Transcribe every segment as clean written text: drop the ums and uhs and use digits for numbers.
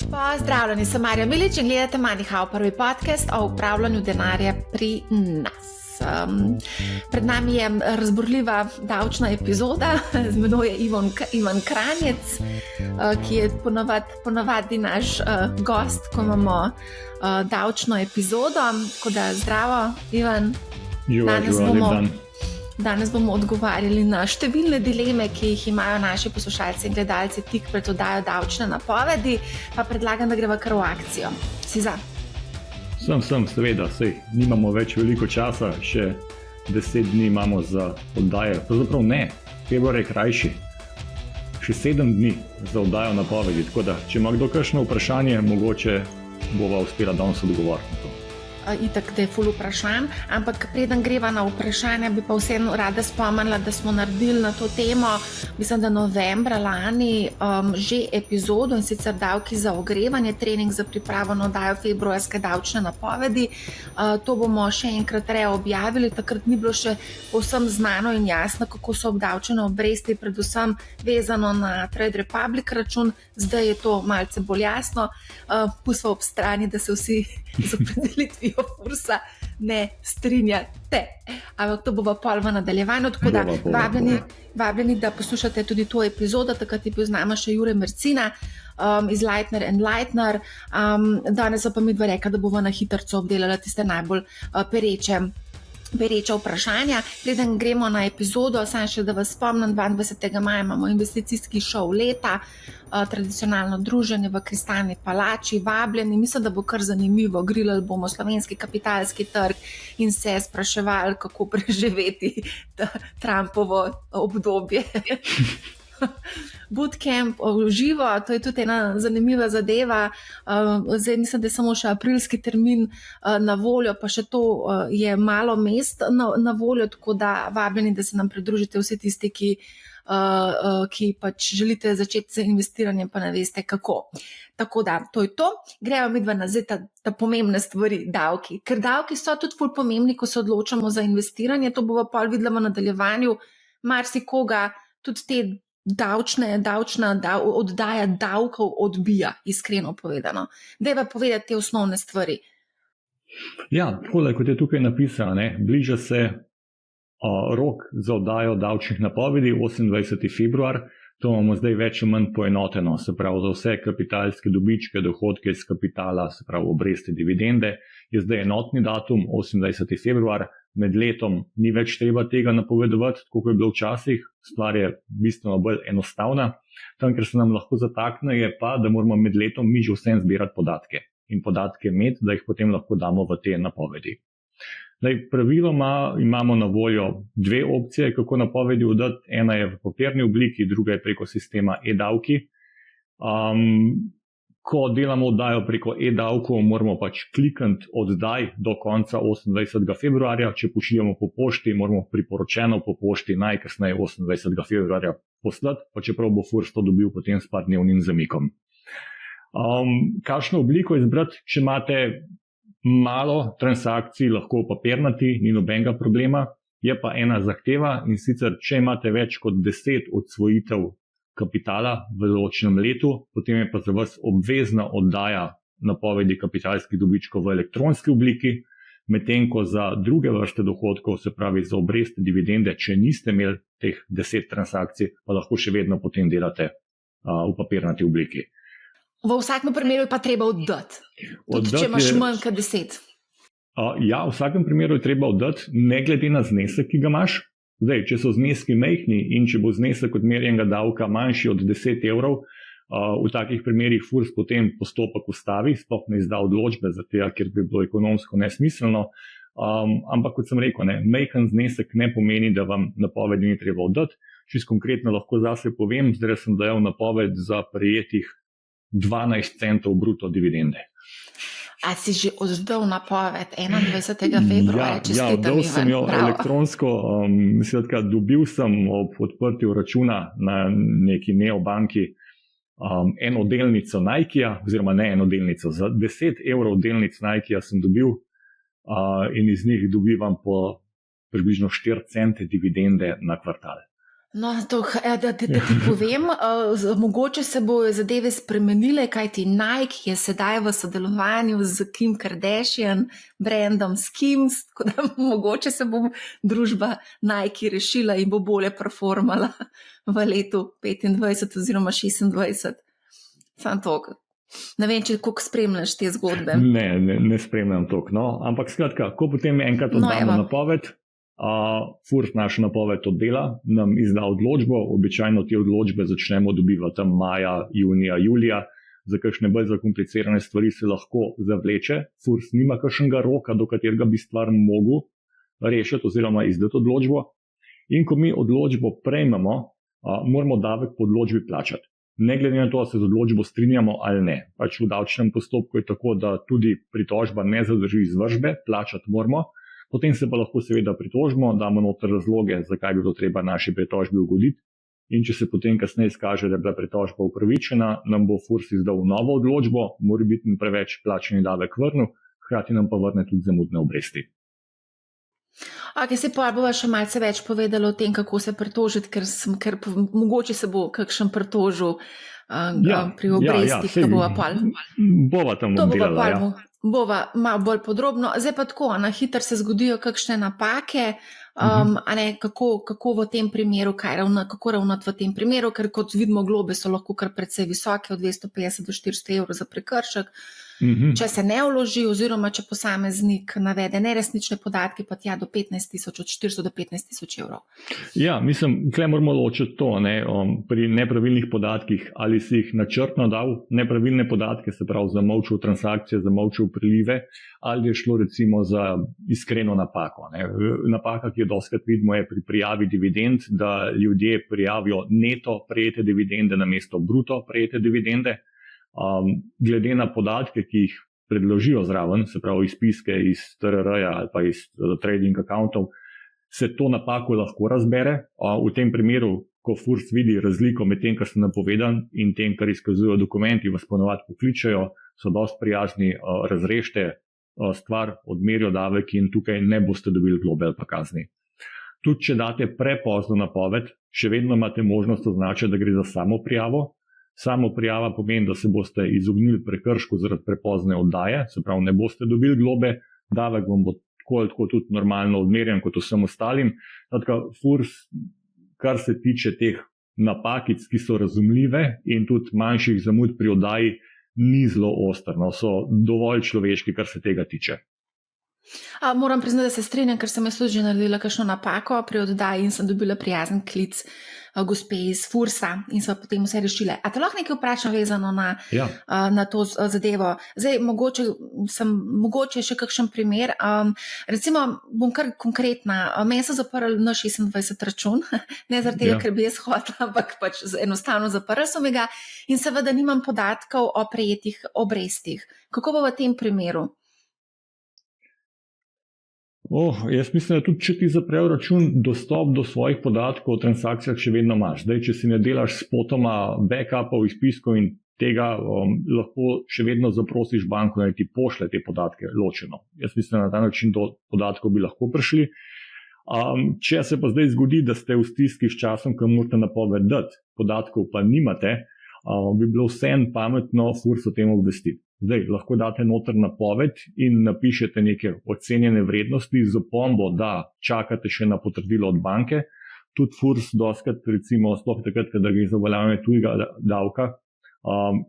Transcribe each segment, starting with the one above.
Pozdravljeni, sem Marja Milič in gledate Moneyhow, prvi podcast o upravljanju denarja pri nas. Pred nami je razburljiva davčna epizoda, z menoj je Ivan Kranjec, ki je ponavadi naš gost, ko imamo davčno epizodo. Tako da zdravo, Ivan. Danes bomo odgovarjali na številne dileme, ki jih imajo naši poslušalci in gledalci tik pred oddajo davčne napovedi, pa predlagam, da greva kar v akcijo. Si za? Sem, seveda, sej nimamo več veliko časa, še 10 dni imamo za oddaje. Pravzaprav ne, februar je krajši, še 7 dni za oddajo napovedi, tako da, če ima kdo kakšno vprašanje, mogoče bova uspela danes odgovoriti na to. Itak, da je ful vprašanj, ampak preden greva na vprašanja, bi pa vseeno rada spomnila, da smo naredili na to temo, mislim, da novembra lani že epizodo, in sicer davki za ogrevanje, trening za pripravo na oddajo februarske davčne napovedi. To bomo še enkrat objavili, takrat ni bilo še povsem znano in jasno, kako so obdavčene obresti, predvsem vezano na Trade Republic račun, zdaj je to malce bolj jasno. Pustimo ob strani, da se vsi z opredelitvijo Fursa ne strinjate. Ampak to bo pol v nadaljevanju, tako da vabljeni, da poslušate tudi to epizodo. Takrat je bil z nama še Jure Mercina iz Lightner & Lightner. Danes pa mi dva rekla, da bomo na hitrco obdelala tiste najbolj pereča vprašanja. Preden gremo na epizodo, samo še da vas spomnim, 22. maja imamo investicijski šov leta, tradicionalno druženje v Kristalni palači, vabljeni, mislim, da bo kar zanimivo, grilali bomo slovenski kapitalski trg in se spraševali, kako preživeti Trumpovo obdobje. Bootcamp v živo, to je tudi ena zanimiva zadeva. Zdaj mislim, da je samo še aprilski termin na voljo, pa še to je malo mest na voljo, tako da vabljeni, da se nam pridružite vsi tisti, ki pač želite začeti z investiranjem, pa ne veste kako. Tako da, to je to. Gremo midva nazaj ta pomembne stvari, davki. Ker davki so tudi ful pomembni, ko se odločamo za investiranje, to bova pol videla v nadaljevanju, marsikoga tudi te davčna oddaja davkov odbija, iskreno povedano. Dajva povedati te osnovne stvari. Ja, takole, kot je tukaj napisano, bliža se rok za oddajo davčnih napovedi, 28. februar, to imamo zdaj več ali manj poenoteno, se pravi za vse kapitalske dobičke, dohodke iz kapitala, se pravi obresti, dividende, je zdaj enotni datum, 28. februar, med letom ni več treba tega napovedovati, tako kot je bilo včasih, stvar je bistveno bolj enostavna. Tam, ker se nam lahko zatakne, je pa, da moramo med letom mi že vsem zbirati podatke in podatke imeti, da jih potem lahko damo v te napovedi. Praviloma imamo na voljo dve opcije, kako napovedi oddati. Ena je v papirni obliki, druga je preko sistema e-davki. Ko delamo oddajo preko e-davkov, moramo pač klikniti oddaj do konca 28. februarja. Če pošiljamo po pošti, moramo priporočeno po pošti najkasneje 28. februarja poslati, pa čeprav bo Furs to dobil potem s par dnevnim zamikom. Kakšno obliko izbrati, če imate malo transakcij, lahko papirnati, ni nobenega problema. Je pa ena zahteva, in sicer, če imate več kot 10 odsvojitev kapitala v določenem letu, potem je pa za vas obvezna oddaja napovedi kapitalskih dobičkov v elektronski obliki, medtem ko za druge vrste dohodkov, se pravi za obresti, dividende, če niste imeli teh 10 transakcij, pa lahko še vedno potem delate v papirnati obliki. V vsakem primeru je pa treba oddati, tudi če imaš manj kot 10. Ja, v vsakem primeru je treba oddati, ne glede na znesek, ki ga imaš. Zdaj, če so zneski majhni in če bo znesek odmerjenega davka manjši od 10 evrov, v takih primerih Furs potem postopek ustavi, sploh ne izda odločbe, zato ker bi bilo ekonomsko nesmiselno. Ampak kot sem rekel, majhen znesek ne pomeni, da vam napovedi ni treba oddati. Čisto konkretno lahko zase povem, zdaj sem dajal napoved za prejetih 12 centov bruto dividende. A si že oddal napoved 21. februarja? Ja, dal sem jo elektronsko. Dobil sem ob odprtju računa na neki neobanki eno delnico Nikea, oziroma ne eno delnico, za 10 evrov delnic Nikea sem dobil in iz njih dobivam po približno 4 cente dividende na kvartal. No, da ti povem, mogoče se bojo zadeve spremenile, kajti Nike je sedaj v sodelovanju z Kim Kardashian, brandom Skims, tako da mogoče se bo družba Nike rešila in bo bolje performala v letu 25 oziroma 26. Sam toliko. Ne vem, če koliko spremljaš te zgodbe. Ne spremljam toliko, no. Ampak skratka, ko potem enkrat oddamo napoved, Furs našo napoved oddela, nam izda odločbo, običajno te odločbe začnemo dobivati tam maja, junija, julija, za kakšne bolj zakomplicirane stvari se lahko zavleče. Furs nima kakšnega roka, do katerega bi stvar mogel rešiti oziroma izdati odločbo. In ko mi odločbo prejmemo, moramo davek po odločbi plačati. Ne glede na to, da se z odločbo strinjamo ali ne. Pač v davčnem postopku je tako, da tudi pritožba ne zadrži izvršbe, plačati moramo. Potem se pa lahko seveda pritožimo, damo noter razloge, zakaj bi bilo treba naši pritožbi ugoditi. In če se potem kasneje izkaže, da je bila pritožba upravičena, nam bo Furs izdal novo odločbo, mora biti preveč plačeni davek vrnil, hkrati nam pa vrne tudi zamudne obresti. Ok, se pa bova še malce več povedala o tem, kako se pritožiti, ker mogoče se bo kakšen pritožil pri obrestih, ki bova pol. Bova tam obdelala, Bova malo bolj podrobno. Zdaj pa tako, na hitro se zgodijo kakšne napake, a ne, kako v tem primeru, kako ravnati v tem primeru, ker kot vidimo, globe so lahko kar precej visoke, od 250 do 400 evrov za prekršek. Če se ne vloži oziroma če posameznik navede neresnične podatke, pa tja do 15.000, od 400 do 15.000 evrov. Ja, mislim, tukaj moramo ločiti to, ne, pri nepravilnih podatkih, ali si jih načrtno dal nepravilne podatke, se pravi zamolčil transakcije, zamolčil prilive, ali je šlo recimo za iskreno napako. Ne. Napaka, ki jo dostikrat vidimo, je pri prijavi dividend, da ljudje prijavijo neto prejete dividende namesto bruto prejete dividende. Glede na podatke, ki jih predložijo zraven, se pravi izpiske iz TRR-ja ali pa iz trading accountov, se to napako lahko razbere. V tem primeru, ko Furs vidi razliko med tem, kar ste napovedan in tem, kar izkazujejo dokumenti, vas ponovadi pokličejo, so dosti prijazni, razrešte stvar, odmerijo davek in tukaj ne boste dobili globe ali pa kazni. Tudi če date prepozno napoved, še vedno imate možnost označiti, da gre za samo prijavo. Samo prijava pomeni, da se boste izognili prekršku zaradi prepozne oddaje, se pravi, ne boste dobili globe, davek vam bo tako ali tako tudi normalno odmerjen kot vsem ostalim. Tako, Furs, kar se tiče teh napakic, ki so razumljive in tudi manjših zamud pri oddaji, ni zelo oster, no, so dovolj človeški, kar se tega tiče. Moram priznati, da se strinjam, ker sem jaz tudi že naredila kakšno napako pri oddaji in sem dobila prijazen klic gospe iz Fursa in so potem vse rešile. A te lahko nekaj vprašam vezano na to zadevo? Zdaj, mogoče še kakšen primer. Recimo, bom kar konkretna. Meni so zaprli na 26 račun, ne zaradi tega, ker bi jaz hotela, ampak pač enostavno zaprli so mi ga in seveda nimam podatkov o prejetih obrestih. Kako bo v tem primeru? Jaz mislim, da tudi če ti zaprejo račun, dostop do svojih podatkov o transakcijah še vedno imaš. Zdaj, če si ne delaš spotoma backupov, izpiskov in tega, lahko še vedno zaprosiš banko, da ti pošlje te podatke ločeno. Jaz mislim, da na ta način do podatkov bi lahko prišli. Če se pa zdaj zgodi, da ste v stiski s časom, ko morate napoved dati, podatkov pa nimate, bi bilo vseeno pametno Furs o tem obvestiti. Zdaj, lahko date noter napoved in napišete neke ocenjene vrednosti z opombo, da čakate še na potrdilo od banke. Tudi Furs dostikrat, recimo, sploh takrat, da gre za uveljavljanje tujega davka,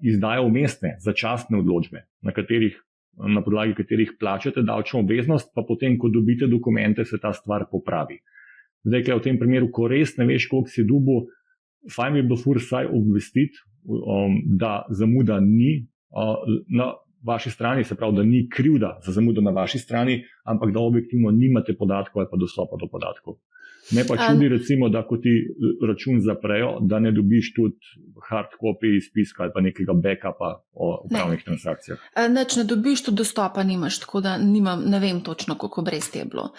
izdaja vmesne, začasne odločbe, na podlagi katerih plačate davčno obveznost, pa potem, ko dobite dokumente, se ta stvar popravi. Zdaj, v tem primeru, ko res ne veš, koliko si dobil, fajn bi bilo Furs vsaj obvestiti, da zamuda ni na vaši strani, se pravi, da ni krivda za zamudo na vaši strani, ampak da objektivno nimate podatkov ali pa dostopa do podatkov. Me pa čudi, recimo, da ko ti račun zaprejo, da ne dobiš tudi hard copy izpiska ali pa nekega backupa o upravnih transakcijah. Nič ne dobiš, tudi dostopa nimaš, tako da ne vem točno, koliko obresti je bilo.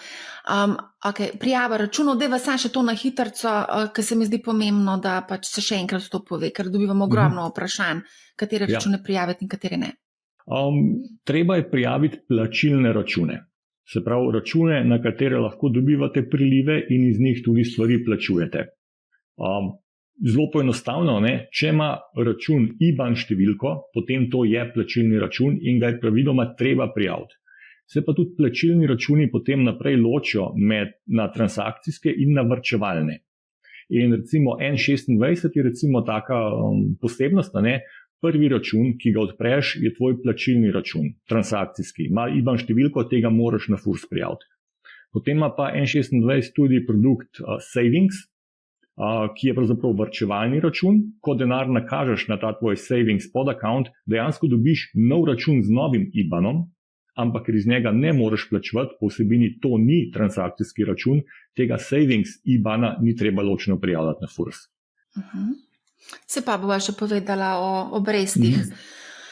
Prijava računov, dajva sam še to na hitrco, ker se mi zdi pomembno, da pač se še enkrat to pove, ker dobivamo ogromno vprašanj, katere račune prijaviti in katere ne. Treba je prijaviti plačilne račune. Se pravi, račune, na katere lahko dobivate prilive in iz njih tudi stvari plačujete. Zelo poenostavno, če ima račun IBAN številko, potem to je plačilni račun in ga je praviloma treba prijaviti. Se pa tudi plačilni računi potem naprej ločijo na transakcijske in na varčevalne. In recimo N26 je recimo taka posebnost, prvi račun, ki ga odpreš, je tvoj plačilni račun, transakcijski. Ima IBAN številko, tega moraš na FURS prijaviti. Potem ima pa N26 tudi produkt Savings, ki je pravzaprav varčevalni račun. Ko denar nakažeš na ta tvoj savings pod account, dejansko dobiš nov račun z novim IBANom, ampak ker iz njega ne moreš plačevati, po vsebini to ni transakcijski račun, tega savings IBANa ni treba ločeno prijavljati na FURS. Se pa bova še povedala o obrestih.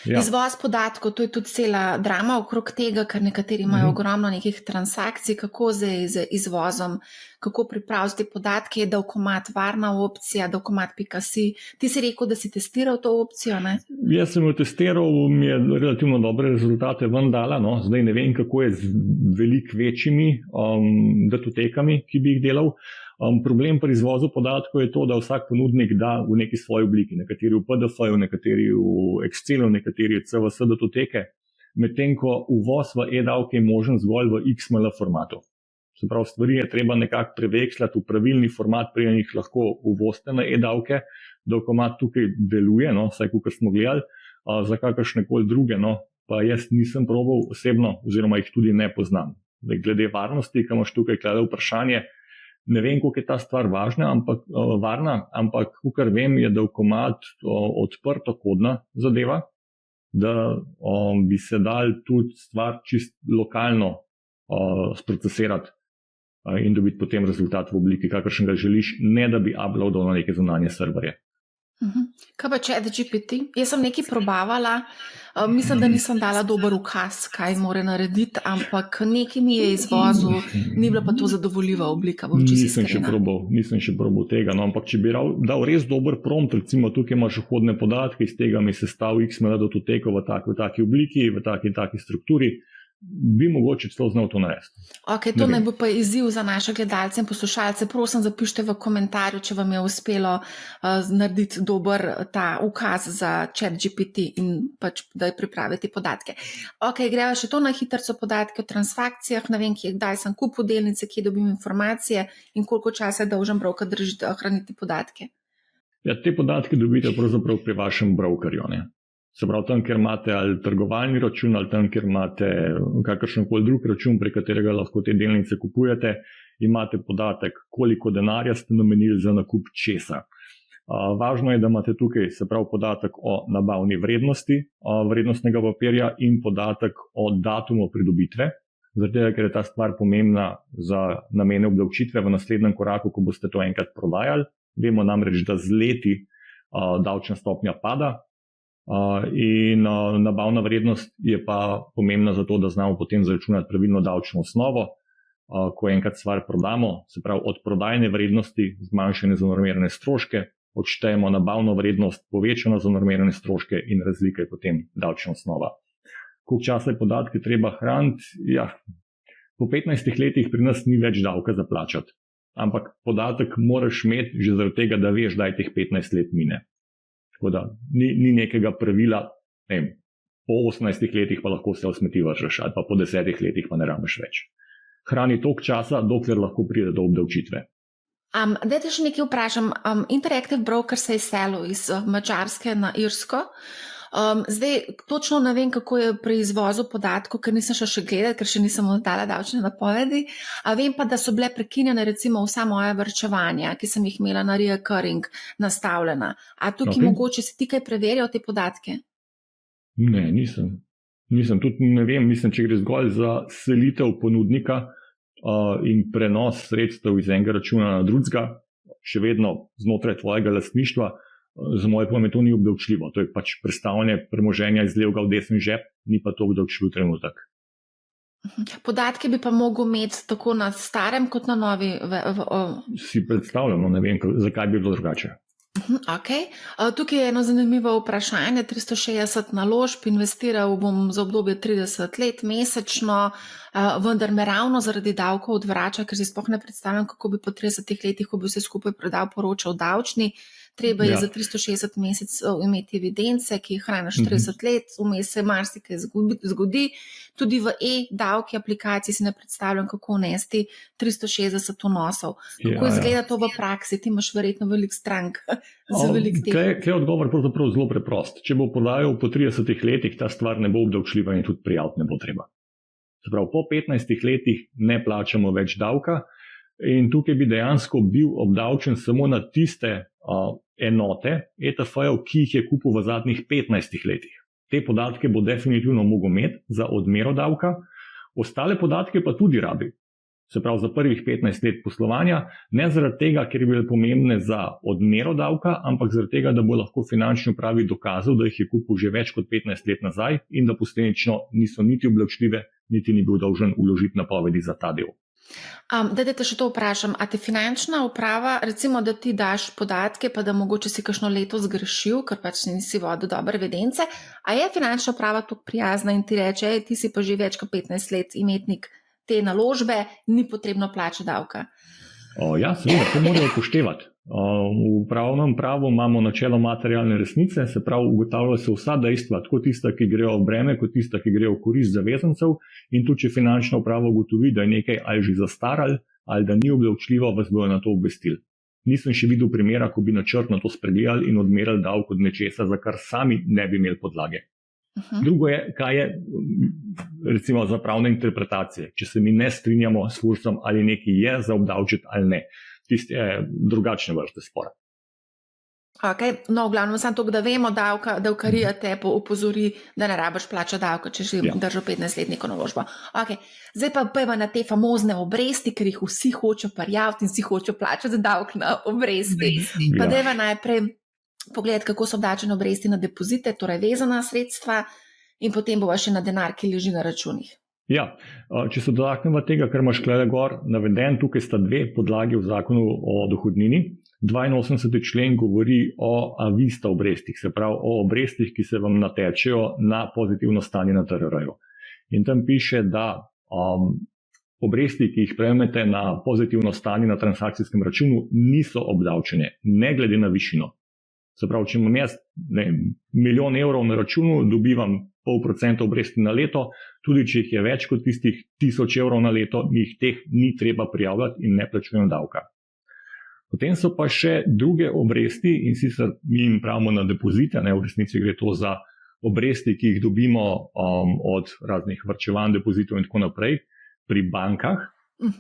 Ja. Izvoz podatkov, to je tudi cela drama okrog tega, ker nekateri imajo ogromno nekih transakcij, kako zdaj z izvozom, kako pripraviti podatke, je Davkomat varna opcija, davkomat.si. Ti si rekel, da si testiral to opcijo, ne? Jaz sem jo testiral, mi je relativno dobre rezultate ven dala, zdaj ne vem, kako je z veliko večjimi datotekami, ki bi jih delal. Problem pri izvozu podatkov je to, da vsak ponudnik da v neki svoji obliki, nekateri v PDF-ju, nekateri v Excelu, nekateri v CVS datoteke, medtem ko uvoz v e-davke je možen zgolj v XML formatu. Se pravi, stvari je treba nekako prevekslati v pravilni format, preden jih lahko uvozite na e-davke. Davkomat tukaj deluje, vsaj kakor smo gledali, za kakršne koli druge, pa jaz nisem probal osebno, oziroma jih tudi ne poznam. Glede varnosti, ki imaš tukaj vprašanje, ne vem, koliko je ta stvar varna, ampak kakor vem, je Davkomat odprto kodna zadeva, da bi se dal tudi stvar čist lokalno sprocesirati in dobiti potem rezultat v obliki, kakršnega želiš, ne da bi uploadal na neke zunanje serverje. Kaj pa ChatGPT? Jaz sem nekaj probavala, mislim, da nisem dala dober ukaz, kaj mora narediti, ampak nekaj mi je izvozil, ni bila pa to zadovoljiva oblika. Nisem še probal tega, ampak če bi dal res dober prompt, recimo tukaj imaš vhodne podatke, iz tega mi sestavil XML datoteko v taki obliki, v taki strukturi, bi mogoče celo znal to narediti. Ok, to naj bo pa izziv za naše gledalce in poslušalce. Prosim, zapišite v komentarju, če vam je uspelo narediti dober ta ukaz za ChatGPT in pač, da pripravite podatke. Ok, greva še to na hitrco podatke o transakcijah, ne vem, kdaj sem kupil delnice, kje dobim informacije in koliko časa je dolžen broker hraniti podatke. Ja, te podatke dobite pravzaprav pri vašem brokerju, Se pravi, tam, kjer imate ali trgovalni račun, ali tam, kjer imate kakršenkoli drug račun, prek katerega lahko te delnice kupujete, imate podatek, koliko denarja ste namenili za nakup česa. Važno je, da imate tukaj, se pravi, podatek o nabavni vrednosti vrednostnega papirja in podatek o datumu pridobitve, zaradi tega, ker je ta stvar pomembna za namene obdavčitve v naslednjem koraku, ko boste to enkrat prodajali. Vemo namreč, da z leti davčna stopnja pada. In nabavna vrednost je pa pomembna zato, da znamo potem zaračunati pravilno davčno osnovo, ko enkrat stvar prodamo, se pravi od prodajne vrednosti zmanjšane za normirane stroške, odštejemo nabavno vrednost povečano za normirane stroške in razlika je potem davčna osnova. Koliko časa je podatke treba hraniti? Ja, po 15 letih pri nas ni več davka za plačati, ampak podatek moraš imeti že zaradi tega, da veš, da je teh 15 let mine. Tako da ni nekega pravila, po 18 letih pa lahko vse v smeti vržeš, ali pa po 10 letih pa ne rabiš več. Hrani toliko časa, dokler lahko pride do obdavčitve. Dajte še nekaj vprašam. Interactive Broker se je selil iz Madžarske na Irsko. Zdaj, točno ne vem, kako je pri izvozu podatkov, ker nisem še gledala, ker še nisem oddala davčne napovedi, a vem pa, da so bile prekinjene recimo vsa moja varčevanja, ki sem jih imela na recurring nastavljena. A tukaj mogoče si ti kaj preverjal te podatke? Ne, nisem. Tudi ne vem, mislim, če gre zgolj za selitev ponudnika in prenos sredstev iz enega računa na drugega, še vedno znotraj tvojega lastništva. Za moje pojme to ni obdavčljivo, to je pač prestavljanje premoženja iz levega v desni žep, ni pa to obdavčljiv trenutek. Podatke bi pa mogel imeti tako na starem kot na novi? Si predstavljamo, ne vem, zakaj bi bilo drugače. Okay. Tukaj je eno zanimivo vprašanje. 360 naložb, investiral bom za obdobje 30 let mesečno, vendar me ravno zaradi davkov odvrača, ker si sploh ne predstavljam, kako bi po 30 letih, ko bi vse skupaj prodal, poročal davčni. Treba je za 360 mesecev imeti evidence, ki jih hraniš 30 let, vmes se marsikaj zgodi. Tudi v e-davki aplikaciji si ne predstavljam, kako unesti 360 vnosov. Kako izgleda to v praksi? Ti imaš verjetno velik strank za velik teh. Tukaj je odgovor pravzaprav zelo preprost. Če bo prodajal po 30 letih, ta stvar ne bo obdavčljiva in tudi prijaviti ne bo treba. Se pravi, po 15 letih ne plačamo več davka in tukaj bi dejansko bil obdavčen samo na tiste enote ETF-jev, ki jih je kupil v zadnjih 15 letih. Te podatke bo definitivno mogel imeti za odmero davka, ostale podatke pa tudi rabi. Se pravi, za prvih 15 let poslovanja, ne zaradi tega, ker bi bile pomembne za odmero davka, ampak zaradi tega, da bo lahko finančni upravi dokazal, da jih je kupil že več kot 15 let nazaj in da posledično niso niti obdavčljive, niti ni bil dolžan vložiti napovedi za ta del. Da te še to vprašam, a te finančna uprava, recimo, da ti daš podatke, pa da mogoče si kakšno leto zgrešil, ker pač nisi vodil dobre evidence, a je finančna uprava tako prijazna in ti reče, ti si pa že več kot 15 let imetnik te naložbe, ni potrebno plačati davka? Ja, seveda, to morajo upoštevati. V pravnem pravu imamo načelo materialne resnice, se pravi, ugotavlja se vsa dejstva, tako tista, ki grejo v breme, kot tista, ki grejo v korist zavezancev, in tudi, če finančna uprava ugotovi, da je nekaj ali že zastaralo, ali da ni obdavčljivo, vas bojo na to obvestili. Nisem še videl primera, ko bi načrtno to spregledali in odmerali davek od nečesa, za kar sami ne bi imeli podlage. Drugo je, kaj je recimo za pravne interpretacije, če se mi ne strinjamo s Fursom, ali nekaj je za obdavčiti ali ne. Tiste je drugačne vrste spora. Okay. No, v glavnem samo to, da vemo, davkarija te opozori, da ne rabiš plačati davka, če že držal 15 let neko naložbo. Okay. Zdaj pa pojma na te famozne obresti, ker jih vsi hočejo prijaviti in vsi hočejo plačati davek na obresti. Pa dajva najprej pogledati, kako so obdavčene obresti na depozite, torej vezana sredstva, in potem bova še na denar, ki leži na računih. Ja, če se dotaknemo tega, kar imaš tukaj gor naveden, tukaj sta dve podlagi v zakonu o dohodnini. 82. člen govori o avista obrestih, se pravi o obrestih, ki se vam natečejo na pozitivno stanje na TRR-ju. In tam piše, da obresti, ki jih prejmete na pozitivno stanje na transakcijskem računu, niso obdavčene, ne glede na višino. Se pravi, če imam jaz 1 milijon evrov na računu, dobivam 0,5% obresti na leto, tudi če jih je več kot tistih 1000 evrov na leto, jih teh ni treba prijavljati in ne plačujem davka. Potem so pa še druge obresti in sicer mi jim pravimo na depozite, v resnici gre to za obresti, ki jih dobimo od raznih varčevanj, depozitov in tako naprej pri bankah.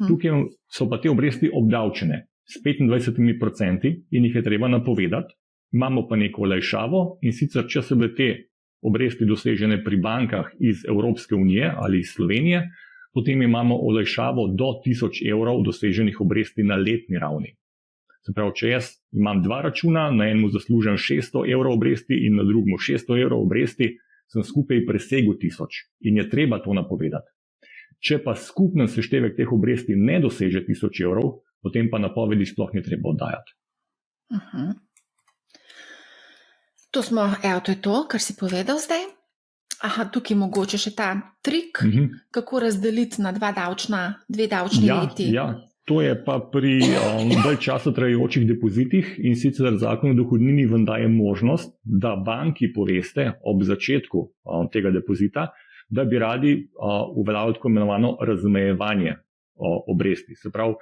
Tukaj so pa te obresti obdavčene s 25% in jih je treba napovedati. Imamo pa neko olajšavo in sicer, če so bile te obresti dosežene pri bankah iz Evropske unije ali iz Slovenije, potem imamo olajšavo do 1000 evrov doseženih obresti na letni ravni. Se pravi, če jaz imam 2 računa, na enem zaslužim 600 evrov obresti in na drugem 600 evrov obresti, sem skupaj presegel 1000 in je treba to napovedati. Če pa skupen seštevek teh obresti ne doseže 1000 evrov, potem pa napovedi sploh ne treba oddajati. To je to, kar si povedal zdaj. Tukaj mogoče še ta trik, kako razdeliti na dve davčni leti. Ja, to je pa pri dalj časa trajajočih depozitih in sicer zakon o dohodnini vam daje možnost, da banki poveste ob začetku tega depozita, da bi radi uveljavili tako imenovano razmejevanje obresti. Se pravi,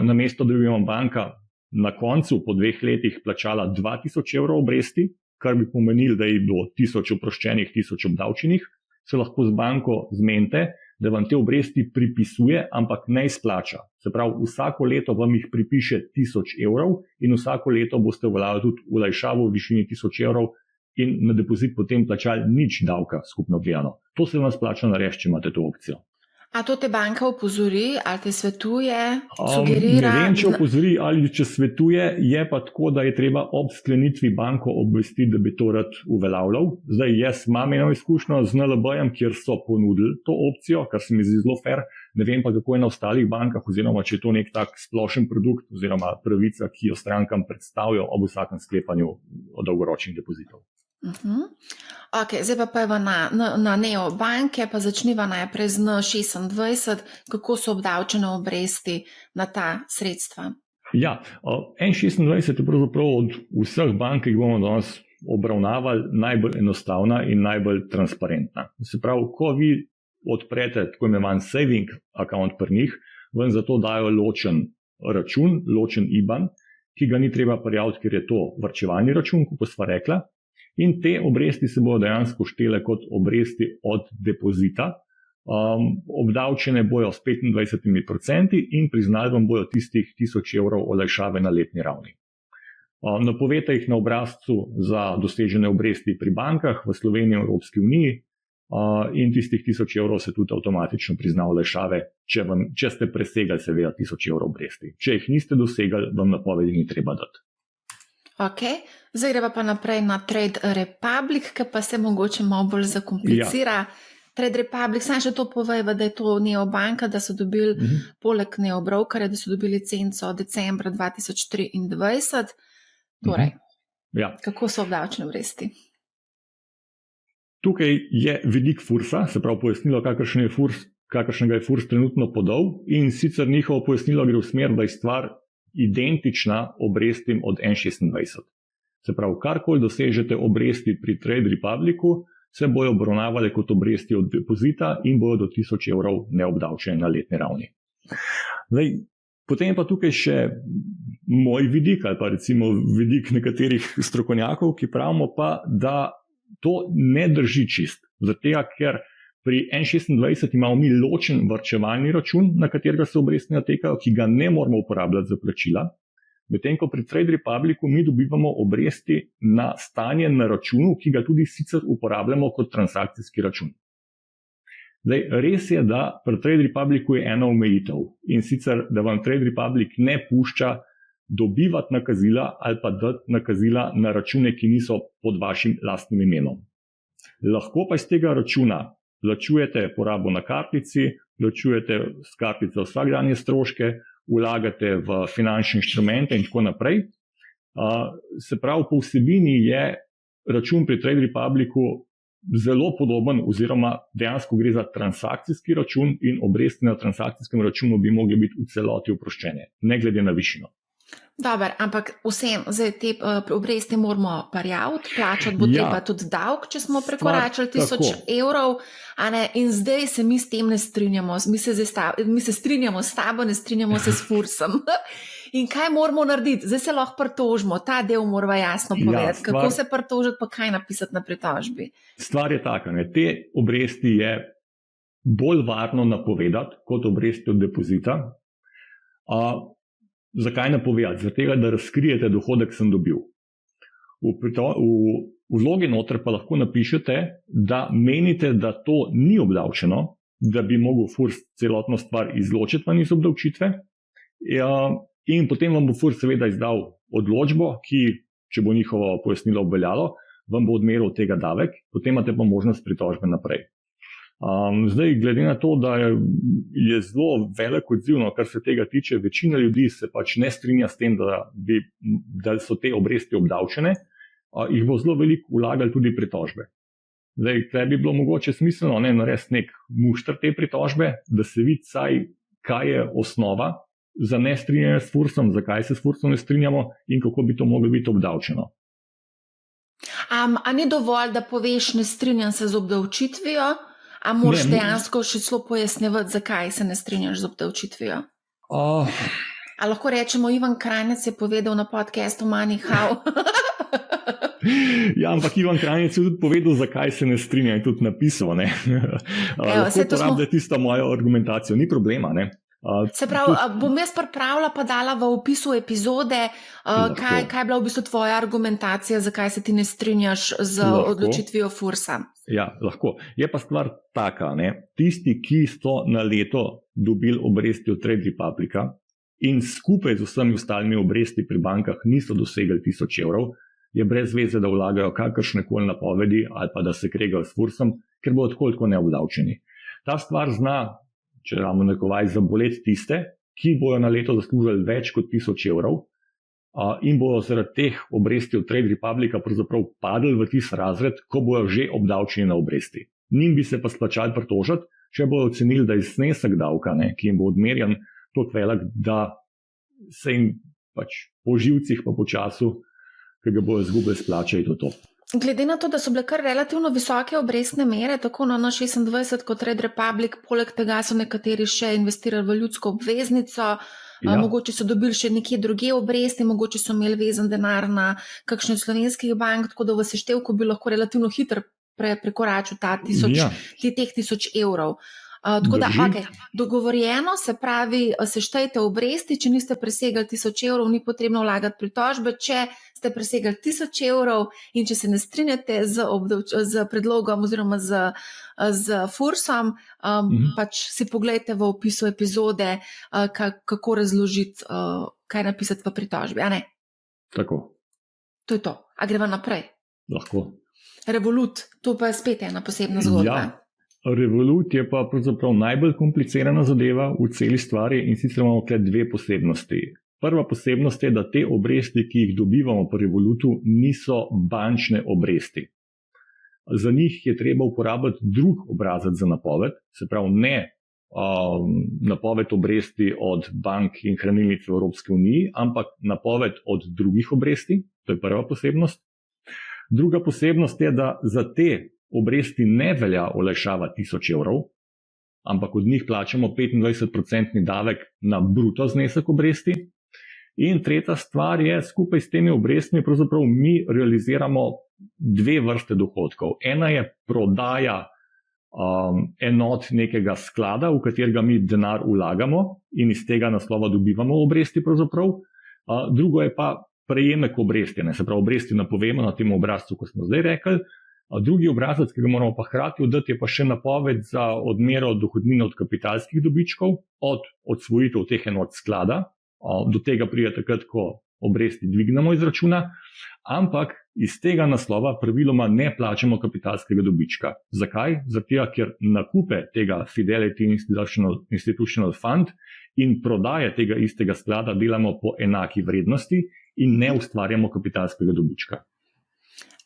namesto da bi vam banka na koncu po 2 letih plačala 2000 evrov obresti, kar bi pomenilo, da je bilo 1000 oproščenih, 1000 obdavčenih, se lahko z banko zmenite, da vam te obresti pripisuje, ampak ne izplača. Se pravi, vsako leto vam jih pripiše 1000 evrov in vsako leto boste uveljavili tudi olajšavo v višini 1000 evrov in na depozit potem plačali nič davka skupno gledano. To se vam splača narediti, če imate to opcijo. A to te banka opozori ali te svetuje, sugerira? Ne vem, če opozori ali če svetuje, je pa tako, da je treba ob sklenitvi banko obvestiti, da bi to rad uveljavljal. Zdaj, jaz imam eno izkušnjo z NLB-jem, kjer so ponudili to opcijo, kar se mi zdi zelo fair, Ne vem pa, kako je na ostalih bankah, oziroma če je to nek tak splošen produkt oziroma pravica, ki jo strankam predstavijo ob vsakem sklepanju o dolgoročnih depozitov. Ok, zdaj pa je na neobanke, pa začniva najprej z N26, kako so obdavčene obresti na ta sredstva. Ja, N26 je pravzaprav od vseh bank, ki jih bomo danes obravnavali, najbolj enostavna in najbolj transparentna. Se pravi, ko vi odprete tako imenovan saving account pri njih, vam zato dajo ločen račun, ločen IBAN, ki ga ni treba prijaviti, ker je to varčevalni račun, kot sva rekla, in te obresti se bodo dejansko štele kot obresti od depozita. Obdavčene bojo s 25% in priznali vam bojo tistih 1000 evrov olajšave na letni ravni. Napovete jih na obrazcu za dosežene obresti pri bankah v Sloveniji in Evropski uniji in tistih 1000 evrov se tudi avtomatično prizna olajšave, če ste presegali seveda 1000 evrov obresti. Če jih niste dosegali, vam napovedi ni treba dati. Ok, zdaj greva pa naprej na Trade Republic, ki pa se mogoče malo bolj zakomplicira. Trade Republic, sam še to povejva, da je to neobanka, da so dobili poleg neobrokerja, da so dobili licenco decembra 2023. Torej, kako so obdavčene obresti? Tukaj je vidik FURS-a, se pravi pojasnilo, kakršnega je FURS trenutno podal, in sicer njihovo pojasnilo gre v smer, da je stvar identična obrestim od N26. Se pravi, karkoli dosežete obresti pri Trade Republicu, se bojo obravnavale kot obresti od depozita in bojo do 1000 evrov neobdavčene na letni ravni. Zdaj, potem je pa tukaj še moj vidik, ali pa recimo vidik nekaterih strokovnjakov, ki pravimo pa, da to ne drži čist. Zato, ker pri N26 imamo mi ločen varčevalni račun, na katerega se obresti natekajo, ki ga ne moramo uporabljati za plačila, medtem ko pri Trade Republicu mi dobivamo obresti na stanje na računu, ki ga tudi sicer uporabljamo kot transakcijski račun. Zdaj, res je, da pri Trade Republicu je ena omejitev, in sicer, da vam Trade Republic ne pušča dobivati nakazila ali pa dati nakazila na račune, ki niso pod vašim lastnim imenom. Lahko pa iz tega računa plačujete porabo na kartici, plačujete s kartico vsakdanje stroške, vlagate v finančne inštrumente in tako naprej. Se pravi, po vsebini je račun pri Trade Republicu zelo podoben, oziroma dejansko gre za transakcijski račun in obresti na transakcijskem računu bi mogli biti v celoti oproščene, ne glede na višino. Dobar, ampak vsem, zdaj te obresti moramo prijaviti, plačati bo treba tudi davek, če smo prekoračili 1000 evrov, in zdaj se mi s tem ne strinjamo, mi se strinjamo s tabo, ne strinjamo se s FURS-om. In kaj moramo narediti? Zdaj se lahko pritožimo, ta del moramo jasno povedati, kako se pritožiti, pa kaj napisati na pritožbi. Stvar je taka, te obresti je bolj varno napovedati kot obresti od depozita. Zakaj napovedati? Zato, da razkrijete dohodek sem dobil. V vlogi noter pa lahko napišete, da menite, da to ni obdavčeno, da bi mogel FURS celotno stvar izločiti van iz obdavčitve, in potem vam bo FURS seveda izdal odločbo, ki, če bo njihovo pojasnilo obveljalo, vam bo odmeril tega davek, potem imate pa možnost pritožbe naprej. Zdaj, glede na to, da je zelo velik odziv, kar se tega tiče, večina ljudi se pač ne strinja s tem, da so te obresti obdavčene, jih bo zelo veliko vlagali tudi pritožbe. Zdaj, tukaj bi bilo mogoče smiselno narediti nek mušter te pritožbe, da se vidi vsaj, kaj je osnova za nestrinjanje s FURS-om, zakaj se s FURS-om ne strinjamo in kako bi to moglo biti obdavčeno. A ni dovolj, da poveš, ne strinjam se z obdavčitvijo? A moraš dejansko še celo pojasnjevati, zakaj se ne strinjaš z obdavčitvijo? A lahko rečemo, Ivan Krajnec je povedal na podcastu Money How? Ja, ampak Ivan Krajnec je tudi povedal, zakaj se ne strinja, in tudi napisal. Lahko uporabljate tisto mojo argumentacijo, ni problema. Se pravi, bom jaz pripravila pa dala v opisu epizode, kaj je bila v bistvu tvoja argumentacija, zakaj se ti ne strinjaš z odločitvijo FURS-a. Ja, lahko. Je pa stvar taka, tisti, ki so na leto dobili obresti od Trade Republica in skupaj z vsemi ostalimi obresti pri bankah niso dosegli 1000 evrov, je brez veze, da vlagajo kakršnekoli napovedi ali pa da se kregajo s FURS-om, ker bodo tako neobdavčeni. Ta stvar zna če damo nekovaj zaboleti tiste, ki bojo na leto zaslužili več kot 1000 evrov in bojo zaradi teh obresti od Trade Republica pravzaprav padli v tisti razred, ko bojo že obdavčeni na obresti. Njim bi se pa splačali pritožiti, če bojo ocenili, da je znesek davka, ki jim bo odmerjen, toliko velik, da se jim pač po živcih pa po času, ki ga bojo izgubili, splačajo to. Glede na to, da so bile kar relativno visoke obrestne mere, tako na 26 kot Trade Republic, poleg tega so nekateri še investirali v ljudsko obveznico, mogoče so dobili še nekje druge obresti, mogoče so imeli vezan denar na kakšne slovenskih bank, tako da v seštevku bi lahko relativno hitro prekoračil teh 1000 evrov. Tako da, dogovorjeno, se pravi, seštejte obresti, če niste presegali 1000 evrov, ni potrebno vlagati pritožbe, če ste presegali 1000 evrov in če se ne strinjate z predlogom oziroma z FURS-om, pač si pogledajte v opisu epizode, kako razložiti, kaj napisati v pritožbi, a ne? Tako. To je to. A greva naprej? Lahko. Revolut, to pa je spet ena posebna zgodba. Ja. Revolut je pa pravzaprav najbolj komplicirana zadeva v celi stvari in sicer imamo tukaj dve posebnosti. Prva posebnost je, da te obresti, ki jih dobivamo po Revolutu, niso bančne obresti. Za njih je treba uporabiti drug obrazec za napoved, se pravi ne napoved obresti od bank in hranilnic v Evropski uniji, ampak napoved od drugih obresti, to je prva posebnost. Druga posebnost je, da za te obresti ne velja olajšava 1000 evrov, ampak od njih plačamo 25% davek na bruto znesek obresti. In tretja stvar je, skupaj s temi obrestmi pravzaprav mi realiziramo dve vrste dohodkov. Ena je prodaja enot nekega sklada, v katerega mi denar vlagamo in iz tega naslova dobivamo obresti pravzaprav. Drugo je pa prejemek obresti, se pravi obresti napovemo na tem obrazcu, ko smo zdaj rekli. Drugi obrazec, ki ga moramo pa hkrati oddati, je pa še napoved za odmero dohodnine od kapitalskih dobičkov, od odsvojitev teh enot sklada. Do tega pride takrat, ko obresti dvignemo iz računa, ampak iz tega naslova praviloma ne plačamo kapitalskega dobička. Zakaj? Zato, ker nakupe tega Fidelity Institutional Fund in prodaje tega istega sklada delamo po enaki vrednosti in ne ustvarjamo kapitalskega dobička.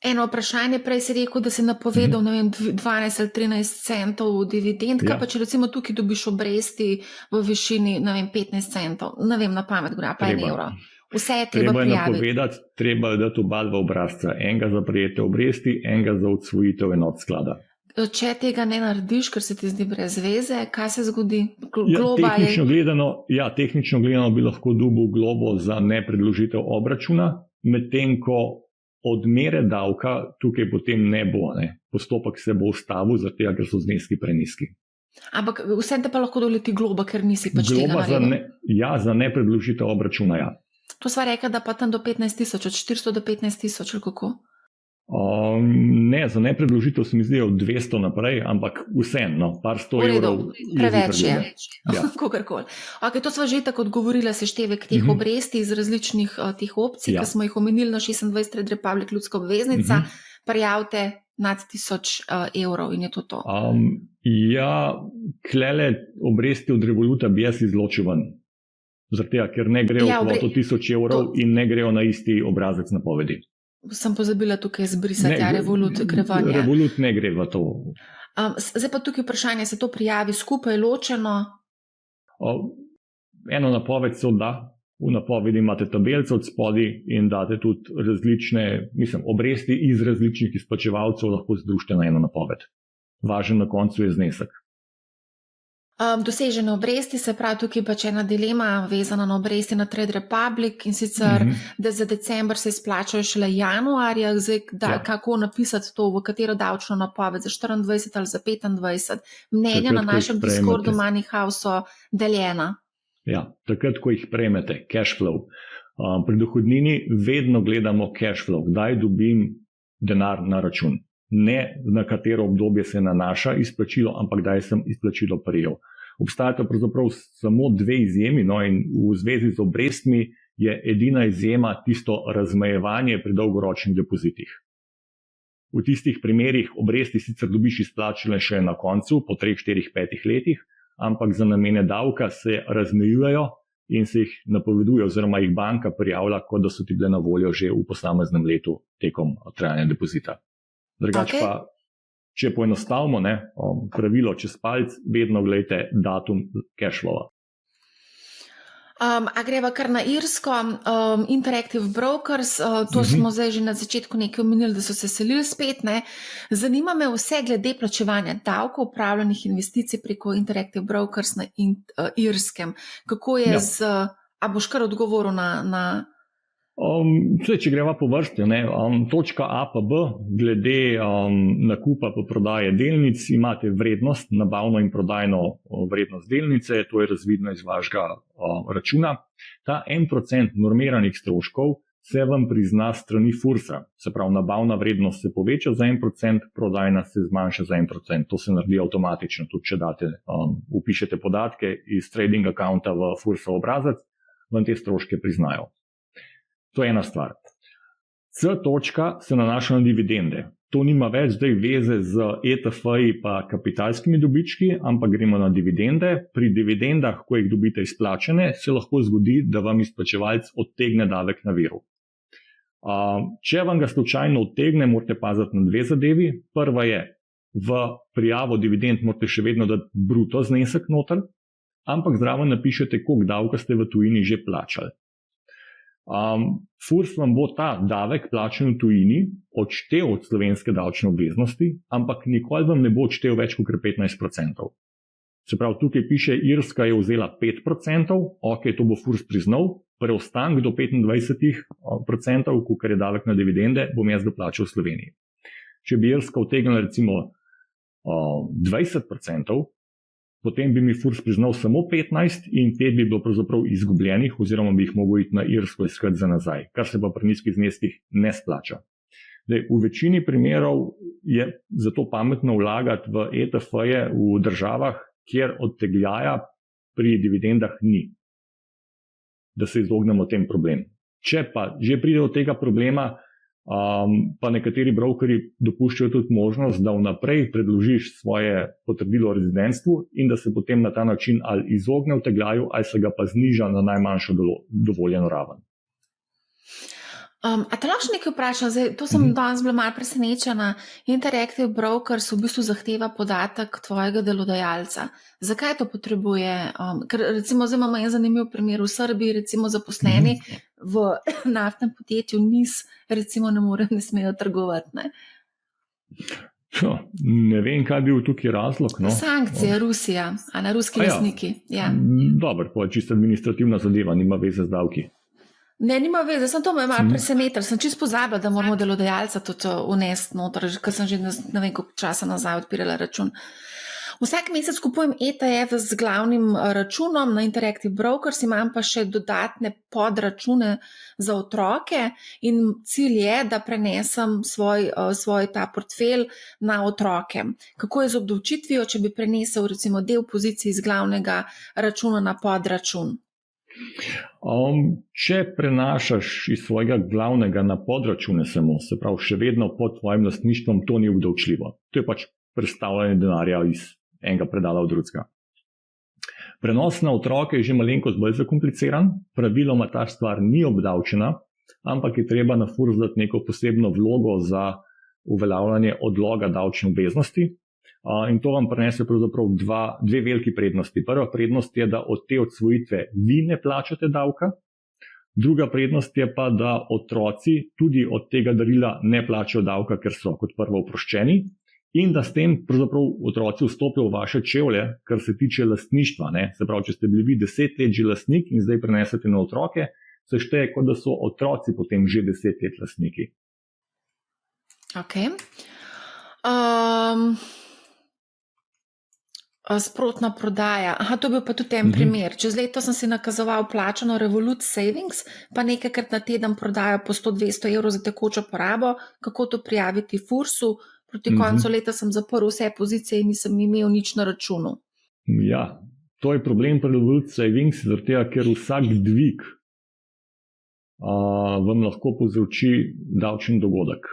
Eno vprašanje, prej si rekel, da si napovedal 12 ali 13 centov dividend, kaj pa če recimo tukaj dobiš obresti v višini 15 centov, ne vem na pamet, pa 1 evro. Vse je treba prijaviti. Treba je dati oba dva obrazca, enega za prejete obresti, enega za odsvojitev enot sklada. Če tega ne narediš, ker se ti zdi brez veze, kaj se zgodi? Tehnično gledano bi lahko dobil globo za nepredložitev obračuna, medtem ko odmere davka tukaj potem ne bo. Postopek se bo ustavil, zato ker so zneski prenizki. Ampak vse te pa lahko doleti globa, ker nisi pač tega naredil. Za nepredložitev obračuna, ja. To sva rekla, da pa tam do 15 000, od 400 do 15 000, ali kako? Ne, za nepredložitev se mi zdi od 200 naprej, ampak vseeno, par 100 evrov. Preveč je. Kogarkoli. To sva že tako odgovorila seštevek teh obresti iz različnih teh opcij, ki smo jih omenili na 26 Trade Republic ljudska obveznica, prijavite nad 1000 evrov in je to. Klele obresti od Revoluta bi jaz izločil ven. Zato, ker ne grejo v kvoto 1000 evrov in ne grejo na isti obrazec napovedi. Sem pozabila tukaj zbrisati, Revolut gre ven. Revolut ne gre v to. Zdaj pa tukaj vprašanje, se to prijavi skupaj, ločeno? Eno napoved se odda, v napovedi imate tabelce od spodi in date tudi različne, obresti iz različnih izplačevalcev lahko združite na eno napoved. Važen na koncu je znesek. Dosežene obresti, se pravi tukaj pač ena dilema vezana na obresti na Trade Republic in sicer, da za december se izplačajo šele januarja, kako napisati to, v katero davčno napoved, za 24 ali za 25. Mnenja na našem Discordu Money House so deljena. Ja, takrat, ko jih prejmete, cash flow. Pri dohodnini vedno gledamo cash flow, kdaj dobim denar na račun. Ne na katero obdobje se nanaša izplačilo, ampak kdaj sem izplačilo prejel. Obstajata pravzaprav samo dve izjemi, in v zvezi z obrestmi je edina izjema tisto razmejevanje pri dolgoročnih depozitih. V tistih primerih obresti sicer dobiš izplačene še na koncu, po 3, 4, 5 letih, ampak za namene davka se razmejujejo in se jih napoveduje oziroma jih banka prijavlja, kot da so ti bile na voljo že v posameznem letu tekom trajanja depozita. Drugače pa, če poenostavimo, pravilo čez palec, vedno gledajte datum cash flowa. A greva kar na Irsko, Interactive Brokers, to smo zdaj že na začetku nekaj omenili, da so se selili spet, ne. Zanima me vse glede plačevanja davkov upravljenih investicij preko Interactive Brokers na Irskem. Kako je a boš kar odgovoril na Če greva po vrsti, točka A pa B, glede nakupa pa prodaje delnic, imate vrednost, nabavno in prodajno vrednost delnice, to je razvidno iz vašega računa. Ta 1% normiranih stroškov se vam prizna strani FURS-a, se pravi, nabavna vrednost se poveča za 1%, prodajna se zmanjša za 1%, to se naredi avtomatično, tudi če date, upišete podatke iz trading accounta v FURS-ov obrazec, vam te stroške priznajo. To je ena stvar. C točka se nanaša na dividende. To nima več zdaj veze z ETF-ji pa kapitalskimi dobički, ampak gremo na dividende. Pri dividendah, ko jih dobite izplačene, se lahko zgodi, da vam izplačevalec odtegne davek na viro. Če vam ga slučajno odtegne, morate paziti na dve zadevi. Prva je, v prijavo dividend morate še vedno dati bruto znesek noter, ampak zraven napišete, koliko davka ste v tujini že plačali. FURS vam bo ta davek plačen v tujini odštel od slovenske davčne obveznosti, ampak nikoli vam ne bo odštel več kot 15%. Se pravi, tukaj piše, Irska je vzela 5%, ok, to bo FURS priznal, preostanek do 25%, kolikor je davek na dividende, bom jaz doplačal v Sloveniji. Če bi Irska utegnila recimo 20%, potem bi mi FURS priznal samo 15 in 5 bi bilo pravzaprav izgubljenih oziroma bi jih mogel iti na Irsko iskati za nazaj, kar se pa pri nizkih zneskih ne splača. V večini primerov je zato pametno vlagati v ETF-je v državah, kjer odtegljaja pri dividendah ni, da se izognemo tem problem. Če pa že pride do tega problema, pa nekateri brokerji dopuščajo tudi možnost, da vnaprej predložiš svoje potrdilo o rezidentstvu in da se potem na ta način ali izogne odtegljaju ali se ga pa zniža na najmanjšo dovoljeno raven. A te lahko nekaj vprašam? Zdaj, to sem danes bila malo presenečena. Interactive Brokers v bistvu zahteva podatek tvojega delodajalca. Zakaj to potrebuje? Ker recimo zdaj imamo en zanimiv primer v Srbiji, recimo zaposleni v naftnem podjetju NIS recimo ne smejo trgovati, ne? Ne vem, kaj bi bil tukaj razlog. Sankcije, Rusija, a na ruski lastniki. Ja. Dobro, pa čisto administrativna zadeva, nima veze z davki. Ne, nima veze, sem to me malo presenetila, sem čisto pozabila, da moramo delodajalca tudi unesti noter, ker sem že ne vem koliko časa nazaj odpirala račun. Vsak mesec kupujem ETF z glavnim računom na Interactive Brokers, imam pa še dodatne podračune za otroke in cilj je, da prenesem svoj ta portfelj na otroke. Kako je z obdavčitvijo, če bi prenesel recimo del pozicij iz glavnega računa na podračun? Če prenašaš iz svojega glavnega na podračune samo, se pravi še vedno pod tvojim lastništvom, to ni obdavčljivo. To je pač predstavljanje denarja iz enega predala v drugega. Prenos na otroke je že malenkost bolj zakompliciran, praviloma ta stvar ni obdavčena, ampak je treba na FURS dati neko posebno vlogo za uveljavljanje odloga davčne obveznosti. In to vam prinese pravzaprav dve veliki prednosti. Prva prednost je, da od te odsvojitve vi ne plačate davka. Druga prednost je pa, da otroci tudi od tega darila ne plačajo davka, ker so kot prvo oproščeni in da s tem pravzaprav otroci vstopijo v vaše čevlje, kar se tiče lastništva. Se pravi, če ste bili vi 10 let že lastnik in zdaj prenesete na otroke, se šteje, kot da so otroci potem že 10 let lastniki. Ok. Sprotna prodaja. To je bil pa tudi en primer. Čez leto sem si nakazoval plačano Revolut Savings, pa nekajkrat na teden prodajo po 100-200 evrov za tekočo porabo. Kako to prijaviti FURS-u? Proti koncu leta sem zaprl vse pozicije in nisem imel nič na računu. Ja, to je problem pri Revolut Savings, zaradi tega, ker vsak dvig vam lahko povzroči davčni dogodek.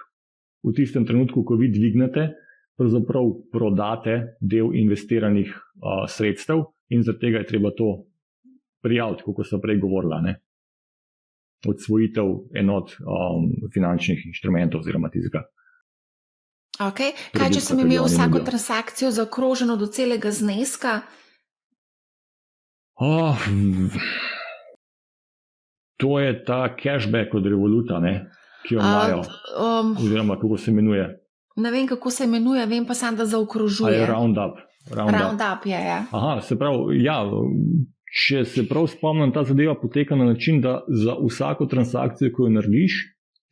V tistem trenutku, ko vi dvignete, pravzaprav prodate del investiranih sredstev in zaradi tega je treba to prijaviti, kot so prej govorila, ne? Odsvojitev enot finančnih inštrumentov oziroma tistega. Okay. Kaj, če sem imel vsako transakcijo zaokroženo do celega zneska? To je ta cashback od Revoluta, ne? Ki jo imajo, oziroma kako se imenuje. Ne vem, kako se imenuje, vem pa sam, da zaokrožuje. Roundup. Roundup je, ja. Aha, se pravi, ja, če se prav spomnim, ta zadeva poteka na način, da za vsako transakcijo, ko jo narediš,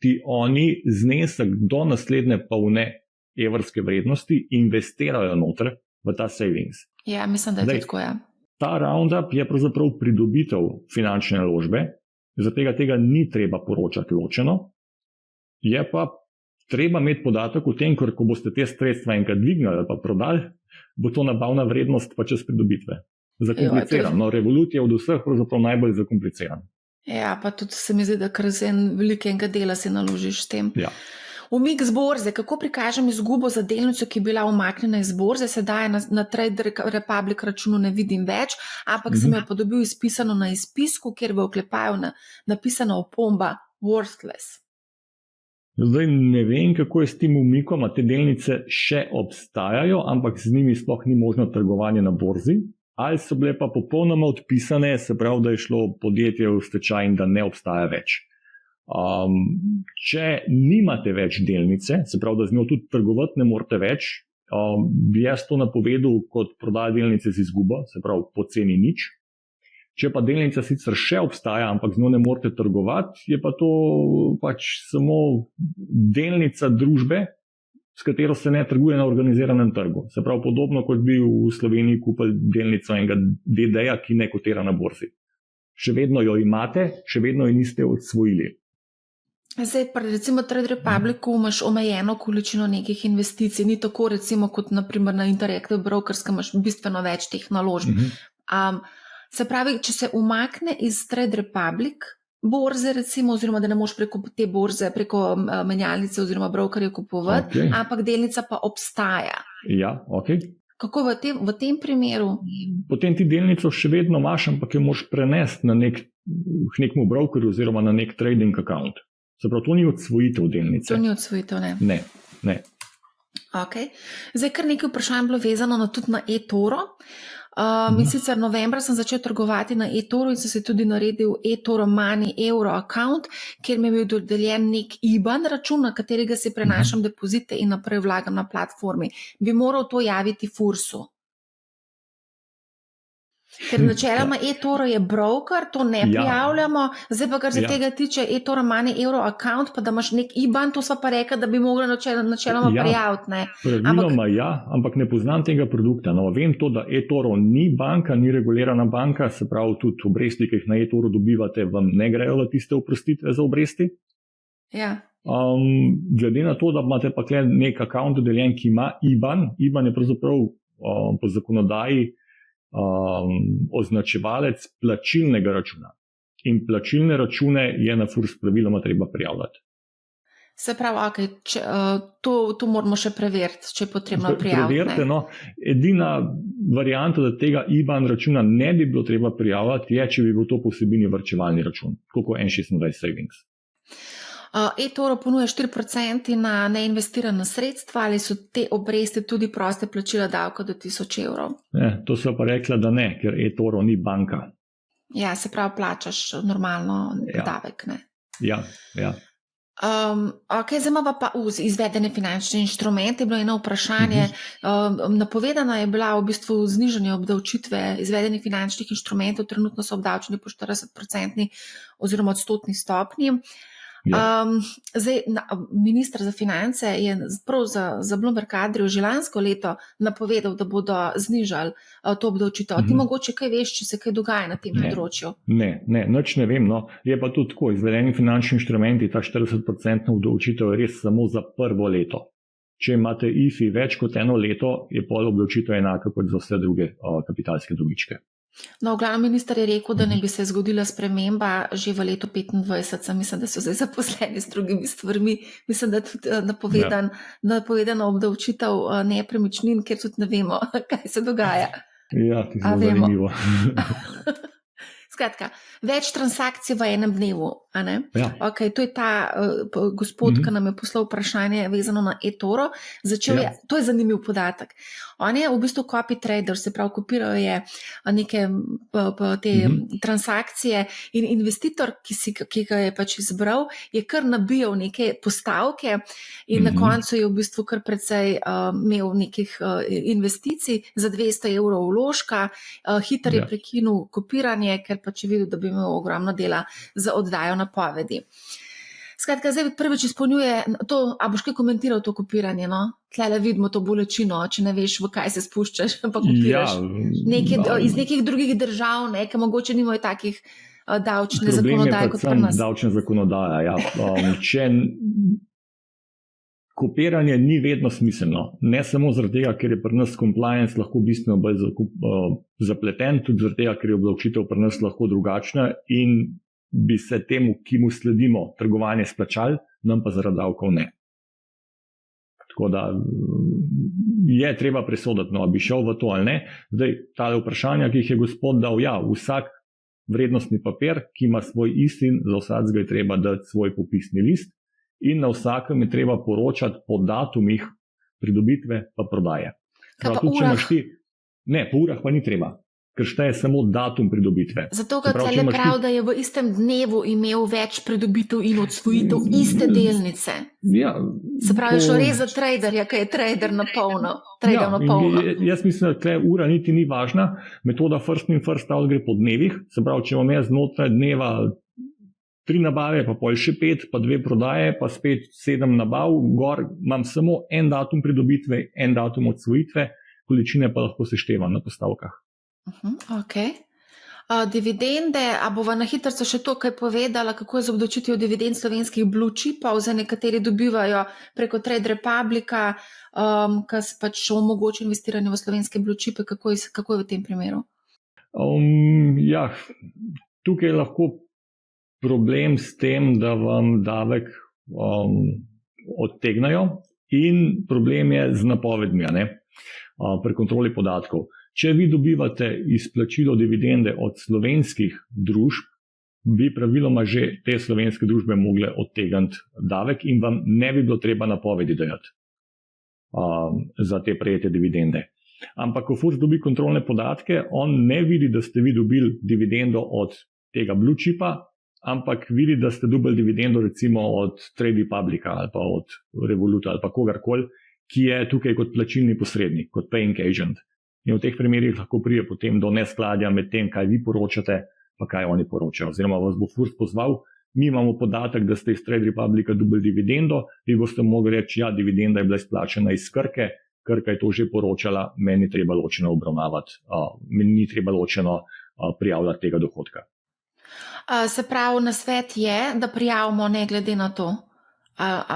ti oni znesek do naslednje polne evrske vrednosti investirajo noter v ta savings. Ja, mislim, da je to tako, ja. Ta Roundup je pravzaprav pridobitev finančne naložbe, zato tega ni treba poročati ločeno, je pa treba imeti podatek o tem, ker ko boste te sredstva enkrat dvignili ali pa prodali, bo to nabavna vrednost pa čez pridobitve. Zakompliciran. No, Revolut je od vseh pravzaprav najbolj zakompliciran. Ja, pa tudi se mi zdi, da kar velikega dela si naložiš s tem. Ja. Umik z borze, kako prikažem izgubo za delnico, ki je bila umaknjena iz borze, sedaj na Trade Republic računu ne vidim več, ampak sem jo pa dobil izpisano na izpisku, kjer v oklepaju napisana opomba worthless. Zdaj ne vem, kako je s tem umikom, a te delnice še obstajajo, ampak z njimi sploh ni možno trgovanje na borzi, ali so bile pa popolnoma odpisane, se pravi, da je šlo podjetje v stečaj in da ne obstaja več. Če nimate več delnice, se pravi, da z njo tudi trgovati ne morete več, bi jaz to napovedal kot prodaja delnice z izgubo, se pravi po ceni nič. Če pa delnica sicer še obstaja, ampak z njo ne morete trgovati, je pa to pač samo delnica družbe, s katero se ne trguje na organiziranem trgu. Se pravi, podobno kot bi v Sloveniji kupili delnico enega DD-ja, ki ne kotira na borzi. Še vedno jo imate, še vedno jo niste odsvojili. Zdaj, recimo Trade Republicu imaš omejeno količino nekih investicij, ni tako recimo kot naprimer na Interactive Brokers, ki imaš bistveno več teh naložb. Se pravi, če se umakne iz Trade Republic borze recimo, oziroma da ne moš preko te borze, preko menjalnice oziroma brokerja kupovati, ampak delnica pa obstaja. Ja, ok. Kako v tem primeru? Potem ti delnico še vedno imaš, ampak jo moš prenesti na nekmu brokerju oziroma na nek trading account. Se pravi, to ni odsvojitev delnice. To ni odsvojitev, ne? Ne. Ok. Zdaj, kar nekaj vprašanj bilo vezano tudi na eToro. In sicer novembra sem začel trgovati na eToro in sem se tudi naredil eToro Money Euro account, kjer mi je bil dodeljen nek IBAN račun, na katerega si prenašam depozite in naprej vlagam na platformi. Bi moral to javiti Fursu. Ker načeloma eToro je broker, to ne prijavljamo, zdaj pa kar se tega tiče eToro Money Euro account, pa da imaš nek IBAN, to sva pa rekla, da bi mogla načeloma prijaviti. Ne? Praviloma ampak ne poznam tega produkta. No, vem to, da eToro ni banka, ni regulirana banka, se pravi tudi obresti, ki jih na eToro dobivate, vam ne grejo v tiste oprostitve za obresti. Ja. Glede na to, da imate pa nek account dodeljen, ki ima IBAN, IBAN je pravzaprav po zakonodaji označevalec plačilnega računa. In plačilne račune je na Furs praviloma treba prijavljati. Se pravi, okay, to moramo še preveriti, če je potrebno prijaviti. Preverite, no. Edina varianta, da tega IBAN računa ne bi bilo treba prijavljati, je, če bi bil to po vsebini varčevalni račun, kot N26 Savings. eToro ponuja 4% na neinvestirana sredstva, ali so te obresti tudi proste plačila davka do 1000 evrov? To so pa rekla, da ne, ker eToro ni banka. Ja, se pravi, plačaš normalno davek, ne? Ja. Ok, zdaj imamo pa izvedene finančne inštrumente. Je bilo eno vprašanje. Napovedana je bila v bistvu znižanje obdavčitve izvedenih finančnih inštrumentov, trenutno so obdavčeni po 40% oziroma odstotni stopnji. Zdaj, minister za finance je prav za Bloomberg Adrio že lansko leto napovedal, da bodo znižali to obdavčitev. Ti mogoče kaj veš, če se kaj dogaja na tem področju? Ne, nič ne vem. No. Je pa tudi tako, izvedeni finančni inštrumenti, ta 40% obdavčitev je res samo za prvo leto. Če imate IFI več kot eno leto, je pol obdavčitev enaka kot za vse druge kapitalske dobičke. No, v glavnem minister je rekel, da ne bi se zgodila sprememba že v letu 2025. Mislim, da so zdaj zaposleni s drugimi stvarmi. Mislim, da je tudi napovedana obdavčitev nepremičnin, ker tudi ne vemo, kaj se dogaja. Ja, ti zelo vemo. zanimivo. Skratka, več transakcij v enem dnevu. A ne? Ja. Okay, to je ta gospod, ki nam je poslal vprašanje vezano na eToro. To je zanimiv podatek. On je v bistvu copy trader, se pravi, kopiral je neke te transakcije in investitor, ki ga je pač izbral, je kar nabijal neke postavke in na koncu je v bistvu kar precej imel nekih investicij za 200 evrov vložka, hiter je prekinil kopiranje, ker pač je videl, da bi imel ogromno dela za oddajo napovedi. Skratka, zdaj prvič izpolnjuje to, a boš kaj komentiral to kopiranje, no? Tlele vidimo to bolečino, če ne veš, v kaj se spuščaš, pa kopiraš. Iz nekih drugih držav, ki mogoče nimajo takih davčne zakonodaje kot pri nas. Davčna zakonodaja, ja. Kopiranje ni vedno smiselno. Ne samo zaradi tega, ker je pri nas compliance lahko bistveno bolj zapleten, tudi zaradi tega, ker je obdavčitev pri nas lahko drugačna in bi se temu, ki mu sledimo, trgovanje splačal, nam pa zaradi davkov ne. Tako da je treba presoditi, no, bi šel v to ali ne. Zdaj, tale vprašanja, ki jih je gospod dal, ja, vsak vrednostni papir, ki ima svoj istin, za vsakega je treba dati svoj popisni list, in na vsakem je treba poročati po datumih pridobitve pa prodaje. Kaj pa urah? Ne, po urah pa ni treba, ker šteje samo datum pridobitve. Zato, ker tle prav, da je v istem dnevu imel več pridobitev in odsvojitev iste delnice. Ja, se pravi, šel res za traderja, ki je trader na polno. Jaz mislim, da tle ura niti ni važna. Metoda first in first out gre po dnevih. Se pravi, če imam jaz znotraj dneva 3 nabave, pa pol še 5, pa 2 prodaje, pa spet 7 nabav, gor imam samo en datum pridobitve, en datum odsvojitve, količine pa lahko seštevam na postavkah. Okay. Dividende, a bova na hitrco še to kaj povedala, kako je z obdavčitvijo dividend slovenskih blue chipov, za nekateri dobivajo preko Trade Republica, ki se pač omogoča investiranje v slovenske blue chipe, kako je v tem primeru? Ja, tukaj je lahko problem s tem, da vam davek odtegnajo in problem je z napovedmi, pri kontroli podatkov. Če vi dobivate izplačilo dividende od slovenskih družb, bi praviloma že te slovenske družbe mogle odtegniti davek in vam ne bi bilo treba napovedi dajati za te prejete dividende. Ampak, ko FURS dobi kontrolne podatke, on ne vidi, da ste vi dobili dividendo od tega blue chipa, ampak vidi, da ste dobili dividendo recimo od Trade Republica ali pa od Revoluta ali pa kogarkoli, ki je tukaj kot plačilni posrednik, kot paying agent. In v teh primerih lahko pride potem do neskladja med tem, kaj vi poročate, pa kaj oni poročajo. Oziroma vas bo FURS pozval, mi imamo podatek, da ste iz Trade Republica dobili dividendo, vi boste mogli reči, ja, dividenda je bila izplačena iz Krke, Krka je to že poročala, meni treba ločeno obravnavati, meni ni treba ločeno prijavljati tega dohodka. Se pravi, nasvet je, da prijavimo ne glede na to,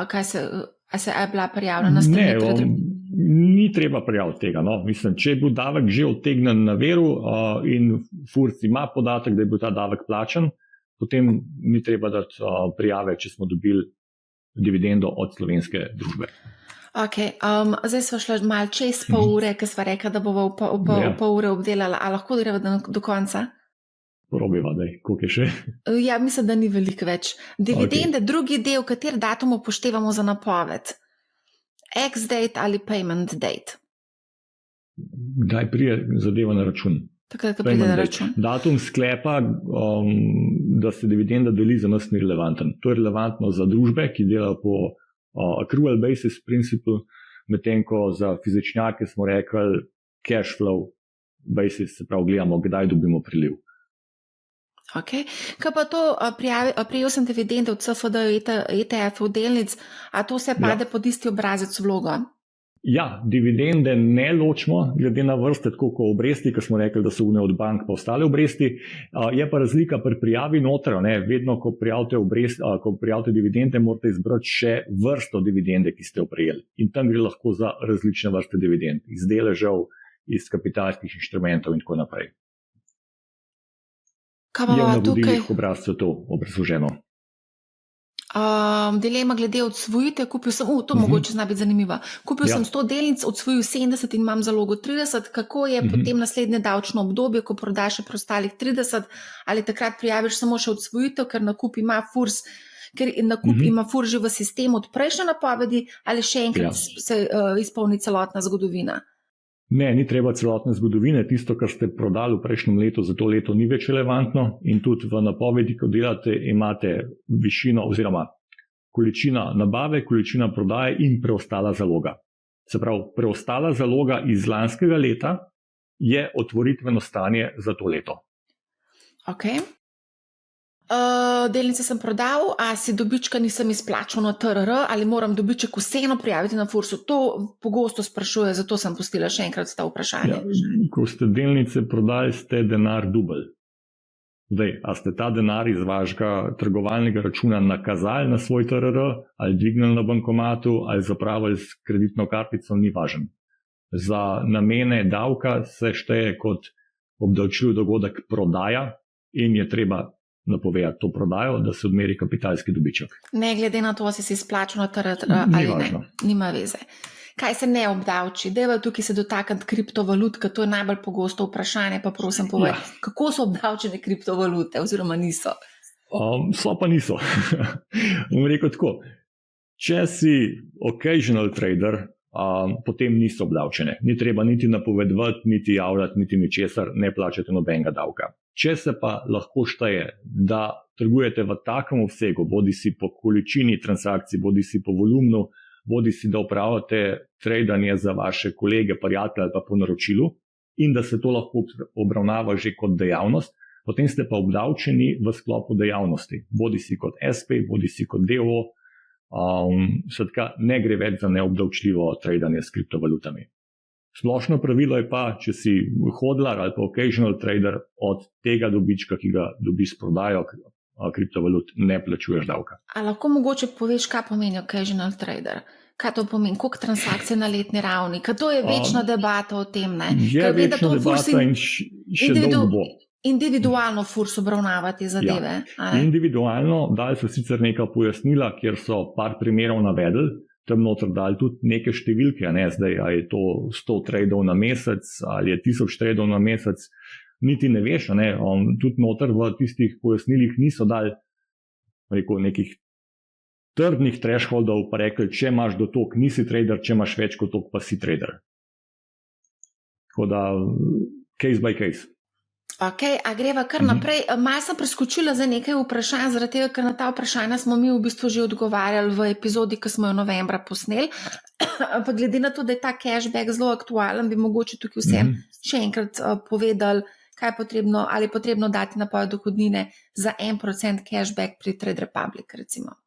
kaj se je bila prijavljena strani. Ni treba prijaviti tega. No. Mislim, če je bil davek že odtegnen na veru in FURS ima podatek, da je bil ta davek plačan, potem ni treba dati prijave, če smo dobili dividendo od slovenske družbe. Okay, zdaj smo šli malo čez pol ure, ker sva rekla, da bomo v pol ure obdelala. A lahko greva do konca? Probiva, koliko je še? Ja, mislim, da ni veliko več. Dividende, drugi del, kater datum upoštevamo za napoved? Ex-date ali payment date? Kdaj pride zadeva na račun? Takrat, ko pride na račun. Datum sklepa, da se dividenda deli, za nas ni relevanten. To je relevantno za družbe, ki delajo po accrual basis principle, medtem ko za fizičnjake smo rekli cash flow basis, se pravi gledamo, kdaj dobimo priliv. Okay. Kaj pa to, prijel sem dividende od CFD, ETF-ov, delnic, a to se pade pod isti obrazec vlogo? Ja, dividende ne ločimo, glede na vrste, tako kot obresti, ki smo rekli, da so une od bank pa ostale obresti. Je pa razlika pri prijavi noter, vedno, ko prijavite dividende, morate izbrati še vrsto dividende, ki ste jo prejeli. In tam gre lahko za različne vrste dividend, iz deležev, iz kapitalskih inštrumentov in tako naprej. Je v navodilih obrazcev to obrazloženo. Dilema glede odsvojitve, kupil sem, to mogoče zna biti zanimiva. Kupil sem 100 delnic, odsvojil 70 in imam zalogo 30. Kako je potem naslednje davčno obdobje, ko prodaš še preostalih 30, ali takrat prijaviš samo še odsvojitev, ker nakup ima FURS, ima FURS že v sistemu od prejšnje napovedi, ali še enkrat se izpolni celotna zgodovina? Ne, ni treba celotne zgodovine. Tisto, kar ste prodali v prejšnjem letu, za to leto ni več relevantno in tudi v napovedi, ko delate, imate višino oziroma količina nabave, količina prodaje in preostala zaloga. Se pravi, preostala zaloga iz lanskega leta je otvoritveno stanje za to leto. Ok. Delnice sem prodal, a si dobička nisem izplačal na TRR, ali moram dobiček vseeno prijaviti na FURS-u? To pogosto sprašuje, zato sem pustila še enkrat ta vprašanje. Ko ste delnice prodali, ste denar dubl. Zdaj, a ste ta denar iz vašega trgovalnega računa nakazali na svoj TRR, ali dvignili na bankomatu, ali zapravili s kreditno kartico, ni važno. Za namene davka se šteje kot obdavčljiv dogodek prodaja in je treba napovedati to prodajo, da se odmeri kapitalski dobiček. Ne glede na to, si izplačal na TRR ali ne. Nima veze. Kaj se ne obdavči? Deva tukaj se dotakniti kriptovalut, ker to je najbolj pogosto vprašanje, pa prosim povej, kako so obdavčene kriptovalute oziroma niso? So pa niso. Bom rekel tako, če si occasional trader, potem niso obdavčene. Ni treba niti napovedovati, niti javljati, niti ničesar, ne plačati nobenega davka. Če se pa lahko šteje, da trgujete v takem obsegu, bodi si po količini transakcij, bodi si po volumnu, bodi si da upravljate tradanje za vaše kolege, prijatelje ali pa po naročilu in da se to lahko obravnava že kot dejavnost, potem ste pa obdavčeni v sklopu dejavnosti. Bodi si kot SP, bodi si kot DO, skratka ne gre več za neobdavčljivo tradanje s kriptovalutami. Splošno pravilo je pa, če si hodlar ali pa occasional trader, od tega dobička, ki ga dobiš s prodajo kriptovalut, ne plačuješ davka. A lahko mogoče poveš, kaj pomeni occasional trader? Kaj to pomeni? Koliko transakcij na letni ravni? Ker to je večna debata o tem, ne? Je večna debata in še dolgo bo. Individualno FURS obravnava te zadeve. Individualno, dali so sicer neka pojasnila, kjer so par primerov navedli, tam noter dali tudi neke številke, ne, zdaj, ali je to 100 tradov na mesec, ali je 1000 tradov na mesec, niti ne veš, ne, tudi noter v tistih pojasnilih niso dali nekih trdnih thresholdov, pa rekli, če imaš do toliko, nisi trader, če imaš več kot toliko, pa si trader. Tako da, case by case. Ok, a greva kar naprej. Malo sem preskočila za nekaj vprašanj, zaradi tega, ker na ta vprašanja smo mi v bistvu že odgovarjali v epizodi, ki smo jo novembra posneli. Pa glede na to, da je ta cashback zelo aktualen, bi mogoče tukaj vsem še enkrat povedali, kaj je potrebno, ali je potrebno dati napoved dohodnine za 1% cashback pri Trade Republic, recimo.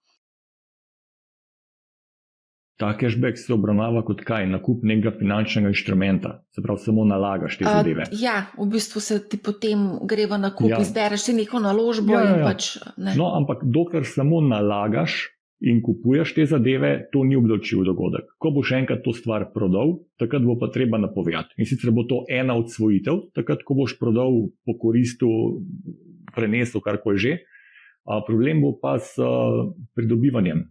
Ta cashback se obravnava kot kaj? Nakup nekega finančnega inštrumenta. Se pravi, samo nalagaš te zadeve. Ja, v bistvu se ti potem gre v nakup, izbereš si neko naložbo in pač... Ne. No, ampak dokler samo nalagaš in kupuješ te zadeve, to ni obdavčljiv dogodek. Ko boš enkrat to stvar prodal, takrat bo pa treba napovedati. In sicer bo to ena odsvojitev, takrat, ko boš prodal, pokoristil, prenesel, karkoli že. Problem bo pa s pridobivanjem.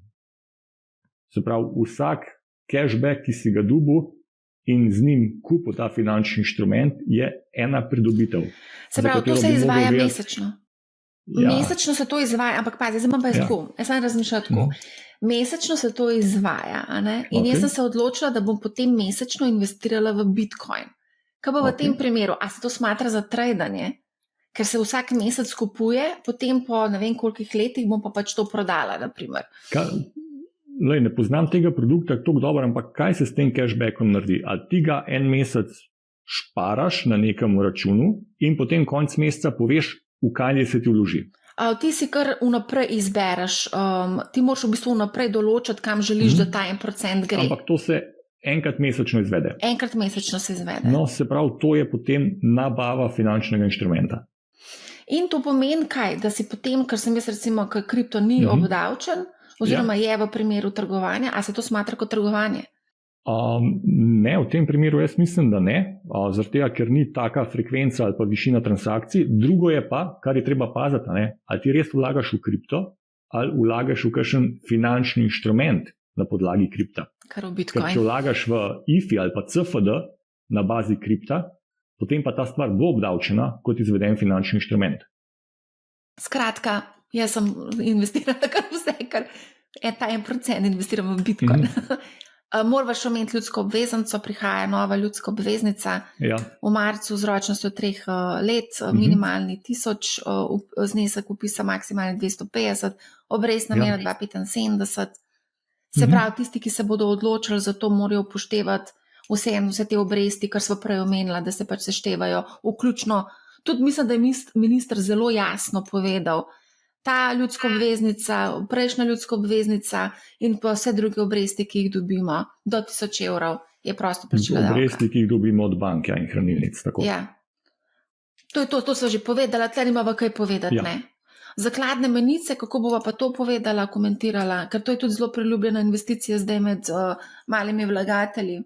Se pravi, vsak cashback, ki si ga dobil in z njim kupil ta finančni inštrument, je ena pridobitev. Se pravi, to se izvaja mesečno. Ja. Mesečno se to izvaja, ampak pazi, zdaj pa je tako. Jaz sem razmišljala tako. Mesečno se to izvaja, a ne? In jaz sem se odločila, da bom potem mesečno investirala v Bitcoin. Kaj bo v tem primeru? A se to smatra za tradanje? Ker se vsak mesec kupuje, potem po ne vem kolikih letih bom pa pač to prodala, na primer. Lej, ne poznam tega produkta tako dobro, ampak kaj se s tem cashbackom naredi? A ti ga en mesec šparaš na nekem računu in potem konc meseca poveš, v kaj se ti vloži? Ti si kar vnaprej izbereš. Ti moraš v bistvu vnaprej določiti, kam želiš, da ta 1% gre. Ampak to se enkrat mesečno izvede. Enkrat mesečno se izvede. No, se pravi, to je potem nabava finančnega inštrumenta. In to pomeni kaj? Da si potem, ker sem jaz recimo, ker kripto ni obdavčen, oziroma je v primeru trgovanja, a se to smatra kot trgovanje? Ne, v tem primeru jaz mislim, da ne, zaradi tega, ker ni taka frekvenca ali pa višina transakcij. Drugo je pa, kar je treba paziti, ali ti res vlagaš v kripto ali vlagaš v kakšen finančni inštrument na podlagi kripta. Kar v Ker Bitcoin. če vlagaš v IFI ali pa CFD na bazi kripta, potem pa ta stvar bo obdavčena kot izveden finančni inštrument. Skratka, jaz sem investirala kar vse, kar je ta 1% investiram v Bitcoin. Moraš omeniti ljudsko obveznico, prihaja nova ljudska obveznica Ja, v marcu z ročnostjo 3 let, minimalni 1000, znesek upisa maksimalni 250, obrestna Ja. mera 2,75. Se pravi, tisti, ki se bodo odločili za to, morajo upoštevati vse te obresti, kar smo prej omenila, da se pač seštevajo, vključno. Tudi mislim, da je minister zelo jasno povedal, ta ljudska obveznica, prejšnja ljudska obveznica in pa vse druge obresti, ki jih dobimo, do 1000 evrov, je prosto plačilo davka. obresti, ki jih dobimo od banke in hranilnic. Tako. Ja. To je to so že povedala, tle nimava kaj povedati, Ja. ne. Zakladne menice, kako bova pa to povedala, komentirala, ker to je tudi zelo priljubljena investicija zdaj med malimi vlagatelji.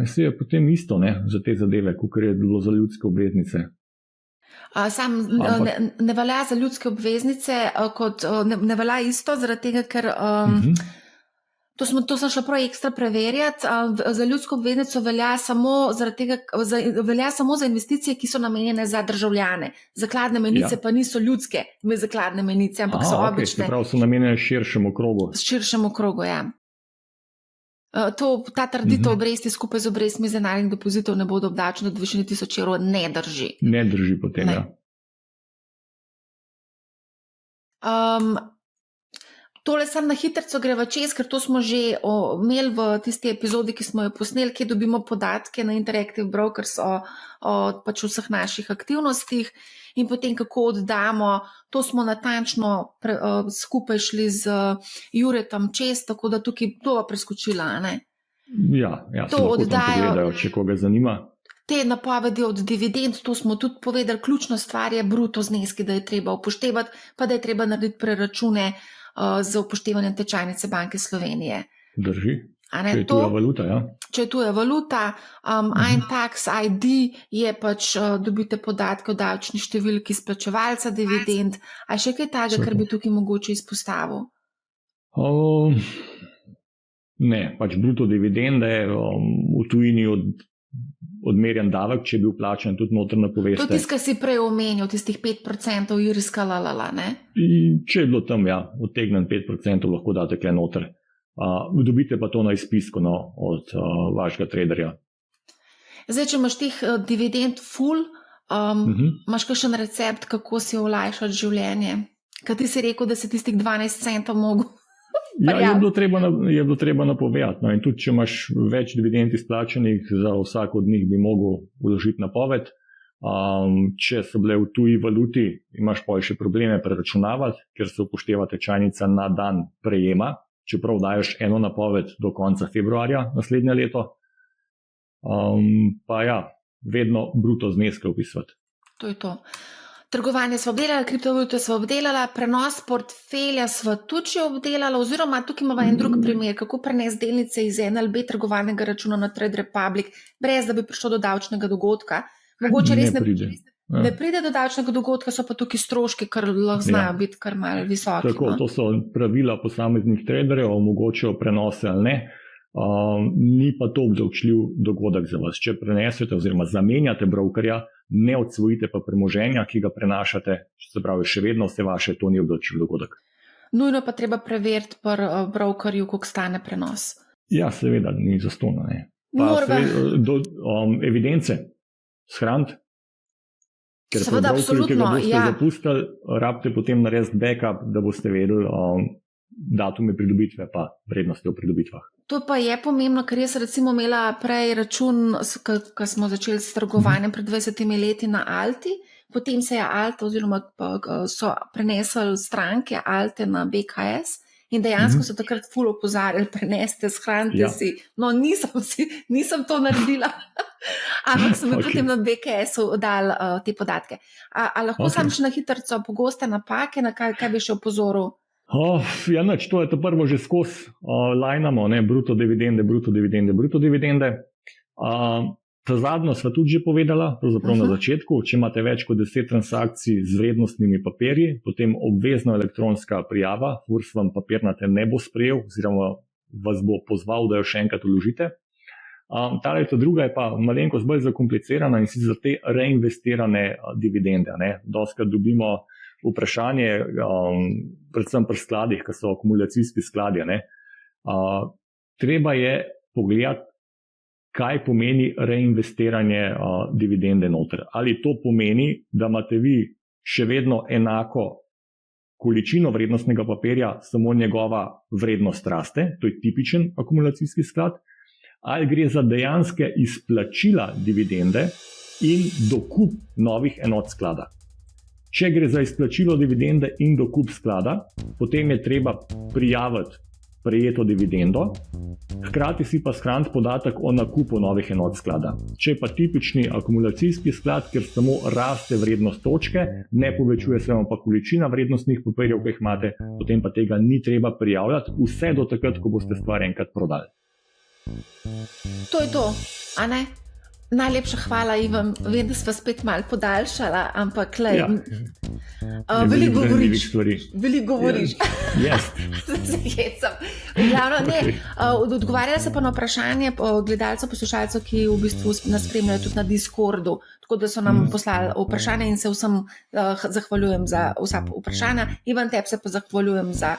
Se je potem isto, ne, za te zadeve, kot je bilo za ljudske obveznice. Ne velja za ljudske obveznice, ne velja isto, zaradi tega, ker to sem šla prav ekstra preverjati. Za ljudsko obveznico velja samo za investicije, ki so namenjene za državljane. Zakladne menice pa niso ljudske zakladne menice, ampak so obične. Prav so namenjene širšemu krogu. Širšemu krogu, ja. Ta trditev obresti skupaj z obrestmi za denarnih depozitov ne bodo obdavčene do višine 1000 evrov, ne drži. Ne drži potem, Ne. ja. Tole sam na hitrico greva čez, ker to smo že imeli v tisti epizodi, ki smo jo posneli, kjer dobimo podatke na Interactive Brokers o pač vseh naših aktivnostih in potem kako oddamo. To smo natančno skupaj šli z Juretom čez, tako da tukaj to preskočila, ne? Ja, To se lahko tam oddajo- pogledajo, če koga zanima. Te napovedi od dividend, to smo tudi povedali, ključna stvar je bruto zneski, da je treba upoštevati, pa da je treba narediti preračune za upoštevanje tečajnice Banke Slovenije. Drži. A ne, Če je tuja valuta, ja. Če je tuja valuta, iTax ID je pač, dobite podatke o davčni številki izplačevalca dividend, a še kaj takega, kar bi tukaj mogoče izpostavil? Ne, pač bruto dividende, v tujini odmerjen davek, če je bil plačan, tudi noter To je napoveste. tisto, kar si prej omenil, tistih 5% irska lalala, ne? Če je bilo tam, ja, odtegnen 5%, lahko date kaj noter. Dobite pa to na izpisku od vašega traderja. Zdaj, če imaš teh dividend full, imaš kakšen recept, kako si olajšati življenje? Kaj ti si rekel, da si tistih 12 centov mogel? Ja, je bilo treba napovedati. No, in tudi, če imaš več dividend izplačenih, za vsak od njih bi mogel vložiti napoved. Če so bile v tuji valuti, imaš pa še probleme preračunavati, ker se upošteva tečajnica na dan prejema, čeprav daješ eno napoved do konca februarja naslednje leto. Pa ja, vedno bruto zneske opisati. To je to. Trgovanje smo obdelali, kriptovalute smo obdelali, prenos portfelja smo tudi že obdelali, oziroma tukaj imamo en drug primer, kako prenesti delnice iz NLB trgovalnega računa na Trade Republic, brez da bi prišlo do davčnega dogodka. Mogoče res ne pride do davčnega dogodka, so pa tukaj stroški, kar lahko znajo biti kar malo visoki. Tako, to so pravila posameznih traderjev, omogočajo prenose ali ne. Ni pa to obdavčljiv dogodek za vas. Če prenesete oziroma zamenjate brokerja, ne odsvojite pa premoženja, ki ga prenašate, se pravi, še vedno vse vaše, to ni obdavčljiv dogodek. Nujno pa treba preveriti pri brokerju, koliko stane prenos. Ja, seveda, ni zastonj. Evidence shraniti. Ker seveda, absolutno, ki ga boste ja. zapustili, rabite potem narediti backup, da boste vedeli datume pridobitve pa vrednosti v pridobitvah. To pa je pomembno, ker jaz recimo imela prej račun, ko smo začeli s trgovanjem pred 20 leti na Alti, potem se je Alta oziroma so prenesli stranke Alte na BKS in dejansko so takrat ful opozarjali, preneste, shranite si. No, nisem to naredila, ampak sem potem na BKS-u dal te podatke. A lahko sam še na hitrco pogoste napake, na kaj bi še opozoril? Ja, nič, to je to prvo že skozi lajnamo, bruto dividende. Ta zadnjo sva tudi že povedala, pravzaprav na začetku. Če imate več kot 10 transakcij z vrednostnimi papirji, potem obvezna elektronska prijava, FURS vam papirnate ne bo sprejel oziroma vas bo pozval, da jo še enkrat vložite. Ta druga je pa malenkost bolj zakomplicirana in sicer te reinvestirane dividende. Dostikrat dobimo vprašanje, predvsem pri skladih, ki so akumulacijski skladi. Treba je pogledati, kaj pomeni reinvestiranje dividende noter. Ali to pomeni, da imate vi še vedno enako količino vrednostnega papirja, samo njegova vrednost raste, to je tipičen akumulacijski sklad, ali gre za dejanske izplačila dividende in dokup novih enot sklada. Če gre za izplačilo dividende in dokup sklada, potem je treba prijaviti prejeto dividendo, hkrati si pa shraniti podatek o nakupu novih enot sklada. Če pa tipični akumulacijski sklad, kjer samo raste vrednost točke, ne povečuje se vam pa količina vrednostnih papirjev, ki jih imate, potem pa tega ni treba prijavljati, vse do takrat, ko boste stvar enkrat prodali. To je to, a ne? Najlepša hvala, Ivan. Vem, da sva spet malo podaljšala, ampak veliko govoriš. Yes. Odgovarjala se pa na vprašanje gledalcev, poslušalcev, ki v bistvu nas spremljajo tudi na Discordu, tako da so nam poslali vprašanje in se vsem zahvaljujem za vsa vprašanja. Ivan, tebi se pa zahvaljujem za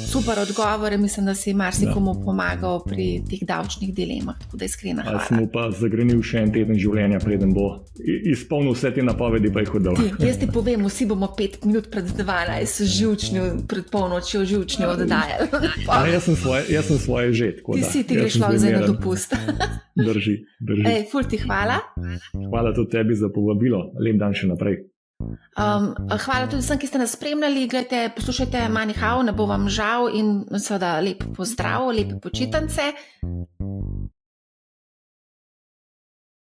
super odgovore. Mislim, da si marsikomu pomagal pri teh davčnih dilemah, tako da iskrena hvala. Smo pa zagrenil še en teden življenja, preden bo izpolnil vse te napovedi, pa jih oddal. Jaz ti povem, vsi bomo 5 minut pred 12 živčnjo, pred polnočjo živčnjo oddajali. Jaz sem svoje že. Ti greš lahko zdaj na dopust. Drži. Ful ti hvala. Hvala tudi tebi za povabilo. Lep dan še naprej. Hvala tudi vsem, ki ste nas spremljali. Glejte, poslušajte Money How, ne bo vam žal in seveda lep pozdrav, lepe počitnice.